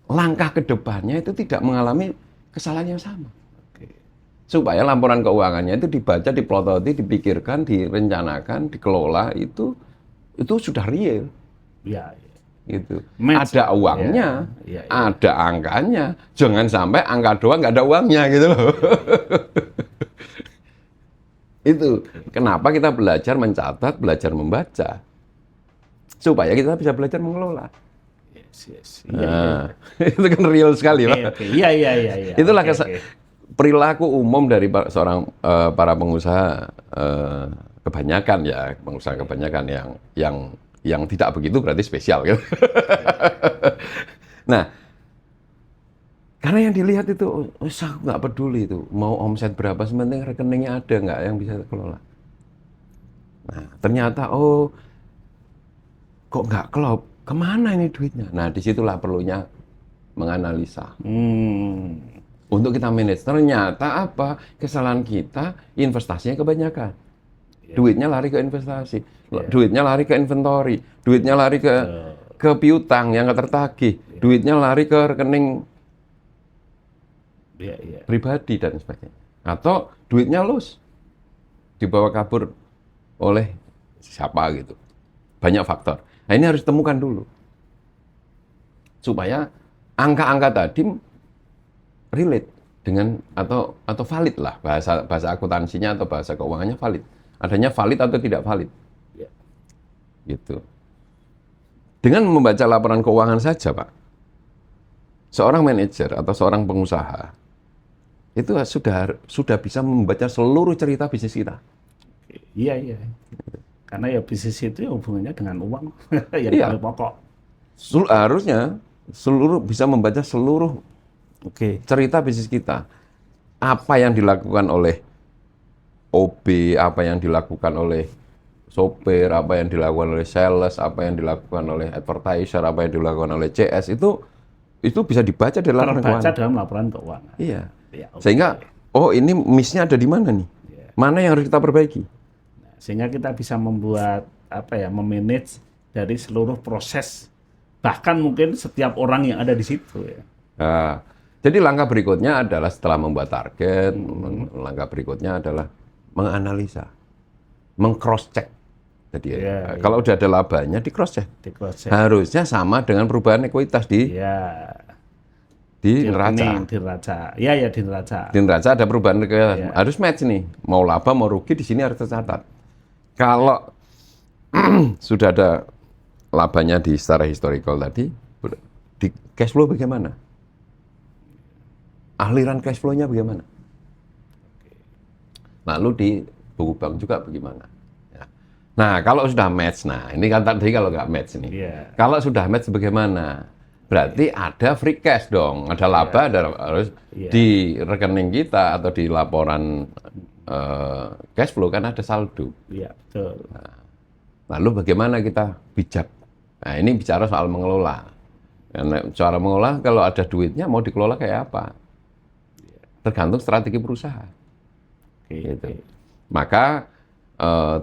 Langkah ke depannya itu tidak mengalami kesalahan yang sama. Supaya laporan keuangannya itu dibaca, dipelototi, dipikirkan, direncanakan, dikelola itu sudah real. Iya. gitu. Match. Ada uangnya, ya. ada angkanya. Jangan sampai angka doang nggak ada uangnya gitu loh. Itu kenapa kita belajar mencatat, belajar membaca, supaya kita bisa belajar mengelola. Yes. Nah, itu kan real sekali, Pak. Iya. Itulah perilaku umum dari seorang para pengusaha kebanyakan ya, pengusaha kebanyakan yang tidak begitu berarti spesial gitu. Nah, karena yang dilihat itu, aku nggak peduli itu mau omset berapa, sementing rekeningnya ada nggak yang bisa kelola. Nah, ternyata kok nggak klop, kemana ini duitnya? Nah, disitulah perlunya menganalisa. Untuk kita manage, ternyata apa? Kesalahan kita, investasinya kebanyakan. Duitnya lari ke investasi, duitnya lari ke inventory, duitnya lari ke piutang yang nggak tertagih, duitnya lari ke rekening pribadi dan sebagainya. Atau duitnya loss, dibawa kabur oleh siapa gitu. Banyak faktor. Nah, ini harus temukan dulu. Supaya angka-angka tadi relate dengan atau valid lah, bahasa akuntansinya atau bahasa keuangannya valid. Adanya valid atau tidak valid. Gitu. Dengan membaca laporan keuangan saja, Pak, seorang manajer atau seorang pengusaha itu sudah bisa membaca seluruh cerita bisnis kita. Iya. Karena ya bisnis itu hubungannya dengan uang yang paling pokok. Harusnya bisa membaca seluruh cerita bisnis kita. Apa yang dilakukan oleh OB, apa yang dilakukan oleh sopir, apa yang dilakukan oleh sales, apa yang dilakukan oleh advertiser, apa yang dilakukan oleh CS, itu bisa dibaca dalam laporan keuangan. Iya. Sehingga ini miss-nya ada di mana nih? Mana yang harus kita perbaiki? Nah, sehingga kita bisa membuat memanage dari seluruh proses, bahkan mungkin setiap orang yang ada di situ ya. Nah, jadi langkah berikutnya adalah setelah membuat target, langkah berikutnya adalah menganalisa, meng-cross check. Jadi kalau udah ada labanya di cross check. Harusnya sama dengan perubahan ekuitas di neraca. Di neraca. Di neraca ada perubahan ekuitas. Harus match nih. Mau laba mau rugi di sini harus tercatat. Kalau sudah ada labanya secara historical tadi, di cash flow bagaimana? Aliran cash flow-nya bagaimana? Lalu di buku bank juga bagaimana? Nah, kalau sudah match, ini kan tadi kalau nggak match nih. Kalau sudah match bagaimana? Berarti ada free cash dong, ada laba, harus di rekening kita atau di laporan cash flow kan ada saldo. Iya, betul. Nah, lalu bagaimana kita bijak? Nah, ini bicara soal mengelola. Karena cara mengelola, kalau ada duitnya mau dikelola kayak apa? Tergantung strategi perusahaan. Gitu. Maka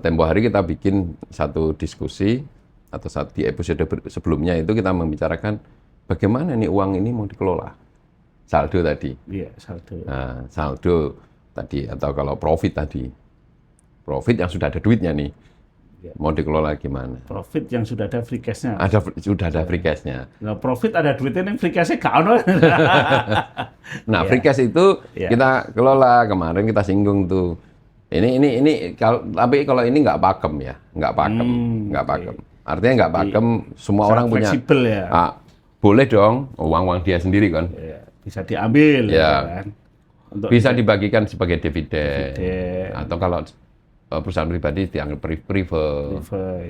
tempo hari kita bikin satu diskusi atau di episode sebelumnya itu kita membicarakan bagaimana nih uang ini mau dikelola. Saldo tadi. Iya, saldo. Nah, saldo tadi atau kalau profit tadi. Profit yang sudah ada duitnya nih. Mau dikelola gimana? Profit yang sudah ada free cash-nya. Sudah ada free cash-nya. Nah, profit ada duitnya, free cash-nya nggak ada. Nah, free cash itu kita kelola, kemarin kita singgung tuh. Ini tapi kalau ini nggak pakem ya, nggak pakem. Artinya nggak pakem, semua orang punya. Fleksibel ya. Boleh dong, uang dia sendiri kan. Bisa diambil kan. Bisa dibagikan sebagai dividen. Atau kalau perusahaan pribadi dianggap prefer,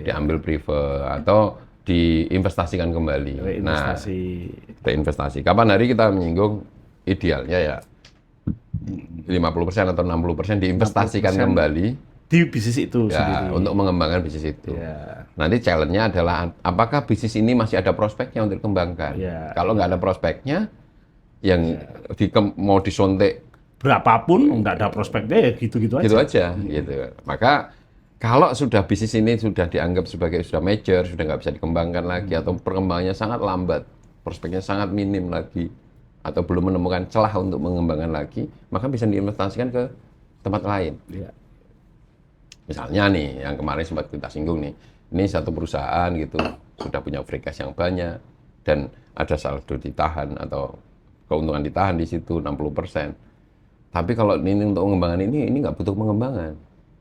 diambil prefer, atau diinvestasikan kembali. Reinvestasi. Kapan hari kita menyinggung idealnya ya 50% atau 60% diinvestasikan 60% kembali di bisnis itu sendiri. Untuk mengembangkan bisnis itu. Nanti challenge-nya adalah apakah bisnis ini masih ada prospeknya untuk dikembangkan. Kalau nggak ada prospeknya, yang mau disontek berapapun nggak ada prospeknya ya gitu-gitu aja. Gitu aja. Gitu. Maka kalau sudah bisnis ini sudah dianggap sebagai sudah mature, sudah nggak bisa dikembangkan lagi atau perkembangannya sangat lambat, prospeknya sangat minim lagi, atau belum menemukan celah untuk mengembangkan lagi, maka bisa diinvestasikan ke tempat lain. Misalnya nih, yang kemarin sempat kita singgung nih, ini satu perusahaan gitu, sudah punya free cash yang banyak, dan ada saldo ditahan atau keuntungan ditahan di situ 60%. Tapi kalau ini untuk pengembangan ini nggak butuh pengembangan.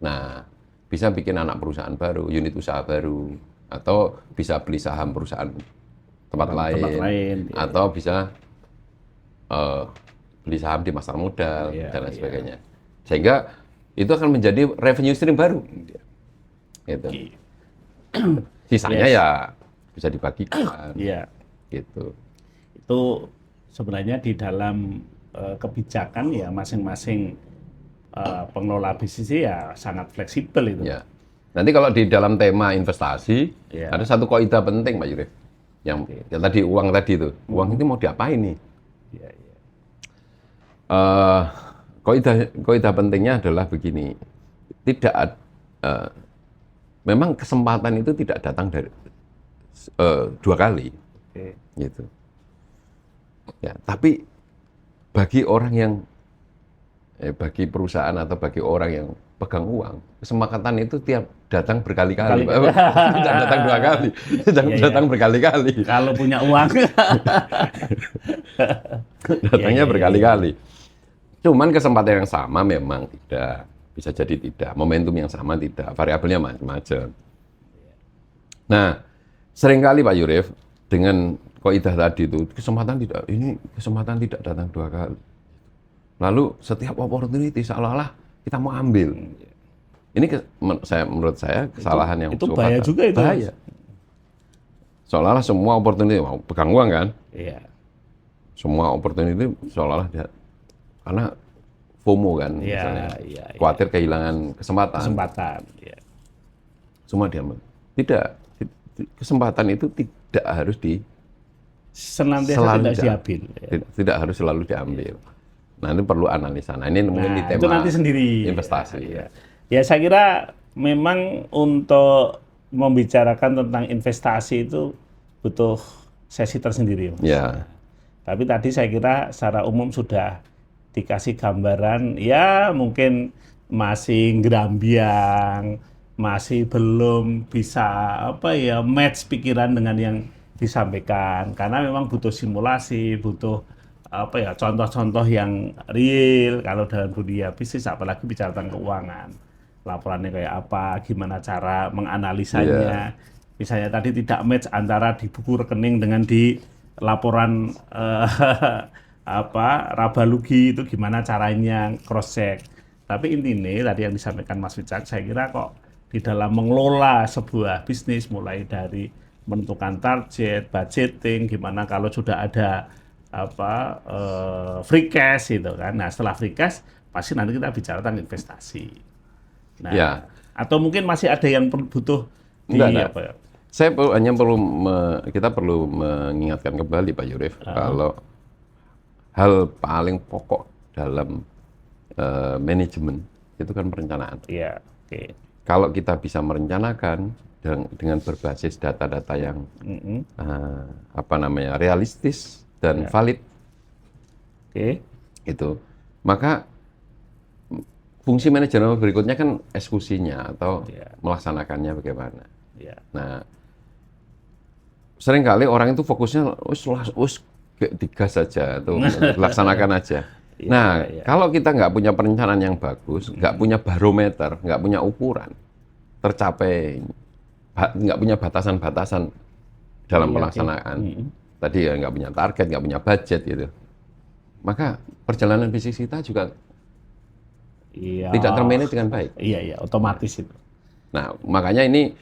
Nah, bisa bikin anak perusahaan baru, unit usaha baru, atau bisa beli saham perusahaan tempat lain, atau bisa beli saham di pasar modal dan lain sebagainya. Sehingga itu akan menjadi revenue stream baru. Gitu. Sisanya ya bisa dibagikan. Gitu. Itu sebenarnya di dalam kebijakan ya masing-masing pengelola bisnis ya sangat fleksibel itu. Ya. Nanti kalau di dalam tema investasi ada satu kaidah penting Pak Yurif. Yang ya tadi uang tadi itu. Uang itu mau diapain nih? Kaidah pentingnya adalah begini. Memang kesempatan itu tidak datang dari dua kali. Gitu. Ya, tapi bagi orang yang bagi perusahaan atau bagi orang yang pegang uang, kesempatan itu tiap datang berkali-kali. Tidak datang dua kali, datang berkali-kali. Kalau punya uang, datangnya berkali-kali. Cuman kesempatan yang sama memang tidak, bisa jadi tidak. Momentum yang sama tidak, variabelnya macam-macam. Nah, seringkali Pak Yurif, dengan kaidah tadi itu, kesempatan tidak datang dua kali. Lalu setiap opportunity seolah-olah kita mau ambil. Ini menurut saya kesalahan yang itu bahaya juga itu. Bahaya. Seolah-olah semua opportunity mau pegang uang kan? Iya. Semua opportunity seolah-olah karena FOMO kan, misalnya. Khawatir kehilangan kesempatan. Semua diambil. Tidak. Kesempatan itu tidak harus tidak harus selalu diambil. Nah, ini perlu analisa. Nah, ini mungkin di tema itu nanti sendiri investasi. Ya, saya kira memang untuk membicarakan tentang investasi itu butuh sesi tersendiri, Mas. Ya. Tapi tadi saya kira secara umum sudah dikasih gambaran, ya mungkin masih gerambiang, masih belum bisa match pikiran dengan yang disampaikan, karena memang butuh simulasi, butuh contoh-contoh yang real. Kalau dalam dunia bisnis, apalagi bicara tentang keuangan, laporannya kayak apa, gimana cara menganalisanya. Misalnya tadi tidak match antara di buku rekening dengan di laporan raba lugi, itu gimana caranya cross check. Tapi intinya tadi yang disampaikan Mas Wicak, saya kira kok di dalam mengelola sebuah bisnis, mulai dari menentukan target, budgeting, gimana kalau sudah ada free cash gitu kan. Nah, setelah free cash pasti nanti kita bicara tentang investasi. Nah, atau mungkin masih ada yang butuh Saya kita perlu mengingatkan kembali Pak Yurif, kalau hal paling pokok dalam manajemen itu kan perencanaan. Kalau kita bisa merencanakan dengan berbasis data-data yang realistis dan valid, itu, maka fungsi manajemen berikutnya kan eksekusinya atau melaksanakannya bagaimana. Nah, seringkali orang itu fokusnya digas saja atau laksanakan aja. Kalau kita nggak punya perencanaan yang bagus, nggak punya barometer, nggak punya ukuran tercapai, nggak punya batasan-batasan dalam pelaksanaan, tadi ya nggak punya target, nggak punya budget gitu, maka perjalanan bisnis kita juga tidak termanage dengan baik. Otomatis itu. Nah, makanya ini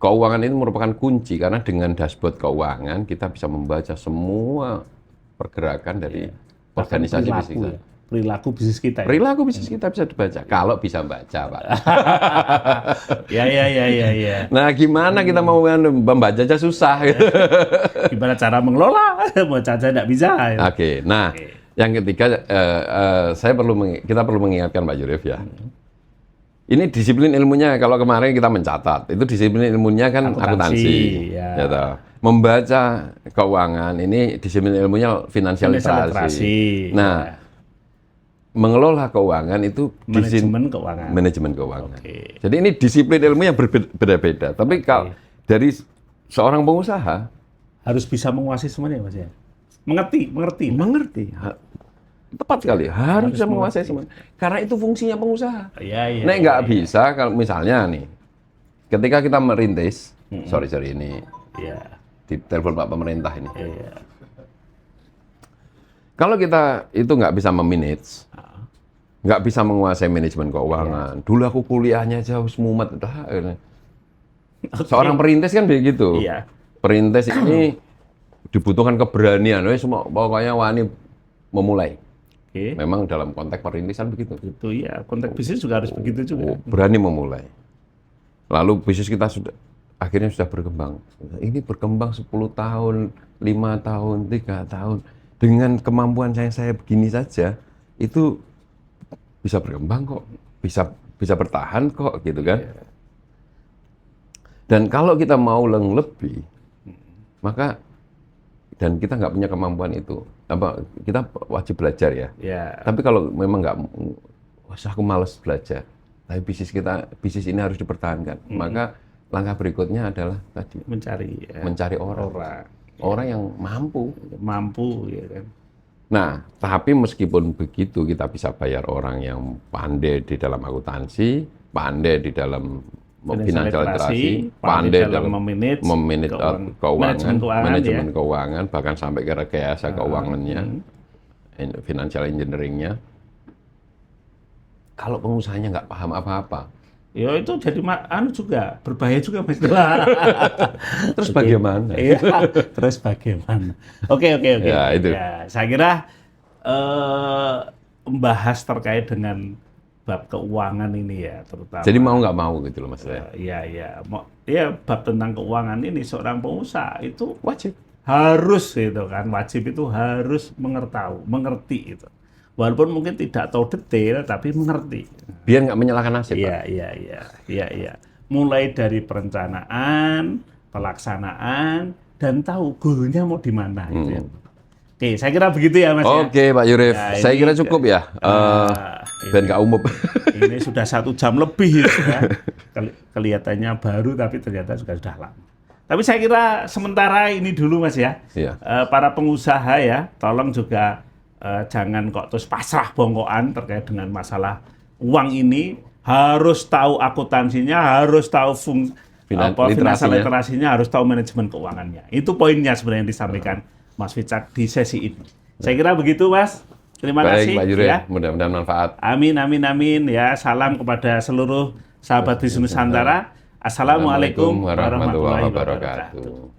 keuangan itu merupakan kunci, karena dengan dashboard keuangan kita bisa membaca semua pergerakan dari organisasi bisnis kita. Perilaku bisnis kita. Perilaku bisnis kita bisa dibaca, kalau bisa baca, Pak. Ya. Nah, gimana kita mau membaca aja susah. Gimana cara mengelola? Mau caca tidak bisa. Oke. Nah, yang ketiga, kita perlu mengingatkan Pak Yurif ya. Ini disiplin ilmunya, kalau kemarin kita mencatat, itu disiplin ilmunya kan akuntansi. Gitu. Membaca keuangan, ini disiplin ilmunya finansial literasi. Nah, mengelola keuangan itu manajemen keuangan. Jadi ini disiplin ilmu yang berbeda-beda. Tapi kalau dari seorang pengusaha harus bisa menguasai semuanya, Mas ya. Mengerti. Tepat sekali, harus bisa menguasai semuanya. Karena itu fungsinya pengusaha. Iya. Nek nggak bisa, kalau misalnya nih, ketika kita merintis, sorry ini di telepon Pak Pemerintah ini. Iya. Kalau kita itu nggak bisa memanage, nggak bisa menguasai manajemen keuangan. Dulu aku kuliahnya jauh mumet, Seorang perintis kan begitu. Iya. Perintis ini dibutuhkan keberanian, semua pokoknya wani memulai. Memang dalam konteks perintisan begitu. Itu ya, konteks bisnis juga harus begitu juga. Berani memulai. Lalu bisnis kita akhirnya sudah berkembang. Ini berkembang 10 tahun, 5 tahun, 3 tahun. Dengan kemampuan saya begini saja, itu bisa berkembang kok. Bisa bertahan kok, gitu kan. Dan kalau kita mau lebih, maka dan kita nggak punya kemampuan itu, kita wajib belajar ya. Tapi kalau memang nggak, aku malas belajar, tapi bisnis ini harus dipertahankan. Maka langkah berikutnya adalah tadi mencari orang yang mampu, ya kan. Nah, tapi meskipun begitu kita bisa bayar orang yang pandai di dalam akuntansi, pandai di dalam financial literasi, pandai dalam memanage keuangan, manajemen keuangan, bahkan sampai ke rekayasa keuangannya, financial engineering-nya. Kalau pengusahanya nggak paham apa-apa, ya itu jadi juga berbahaya juga, Mas. Terus bagaimana? Terus bagaimana? Oke. Ya, itu. Ya, saya kira membahas terkait dengan bab keuangan ini ya, terutama. Jadi mau nggak mau gitu loh, Mas. Iya, bab tentang keuangan ini seorang pengusaha itu wajib itu harus mengerti itu. Walaupun mungkin tidak tahu detail, tapi mengerti. Biar nggak menyalahkan nasib. Iya. Mulai dari perencanaan, pelaksanaan, dan tahu goalnya mau di mana. Gitu ya. Oke, saya kira begitu ya, Mas. Oke, Pak Yurif. Saya kira cukup ya. Dan nggak umum. Ini sudah 1 jam lebih ya. Kelihatannya baru, tapi ternyata sudah lama. Tapi saya kira sementara ini dulu, Mas ya. Para pengusaha ya, tolong juga jangan kok terus pasrah bongkoan terkait dengan masalah uang ini. Harus tahu akuntansinya, harus tahu financial literasinya, harus tahu manajemen keuangannya. Itu poinnya sebenarnya yang disampaikan Mas Wicak di sesi ini. Saya kira begitu, Mas. Terima kasih. Pak Yurif, ya. Mudah-mudahan manfaat. Amin. Ya, salam kepada seluruh sahabat bisnis Nusantara. Assalamualaikum warahmatullahi wabarakatuh.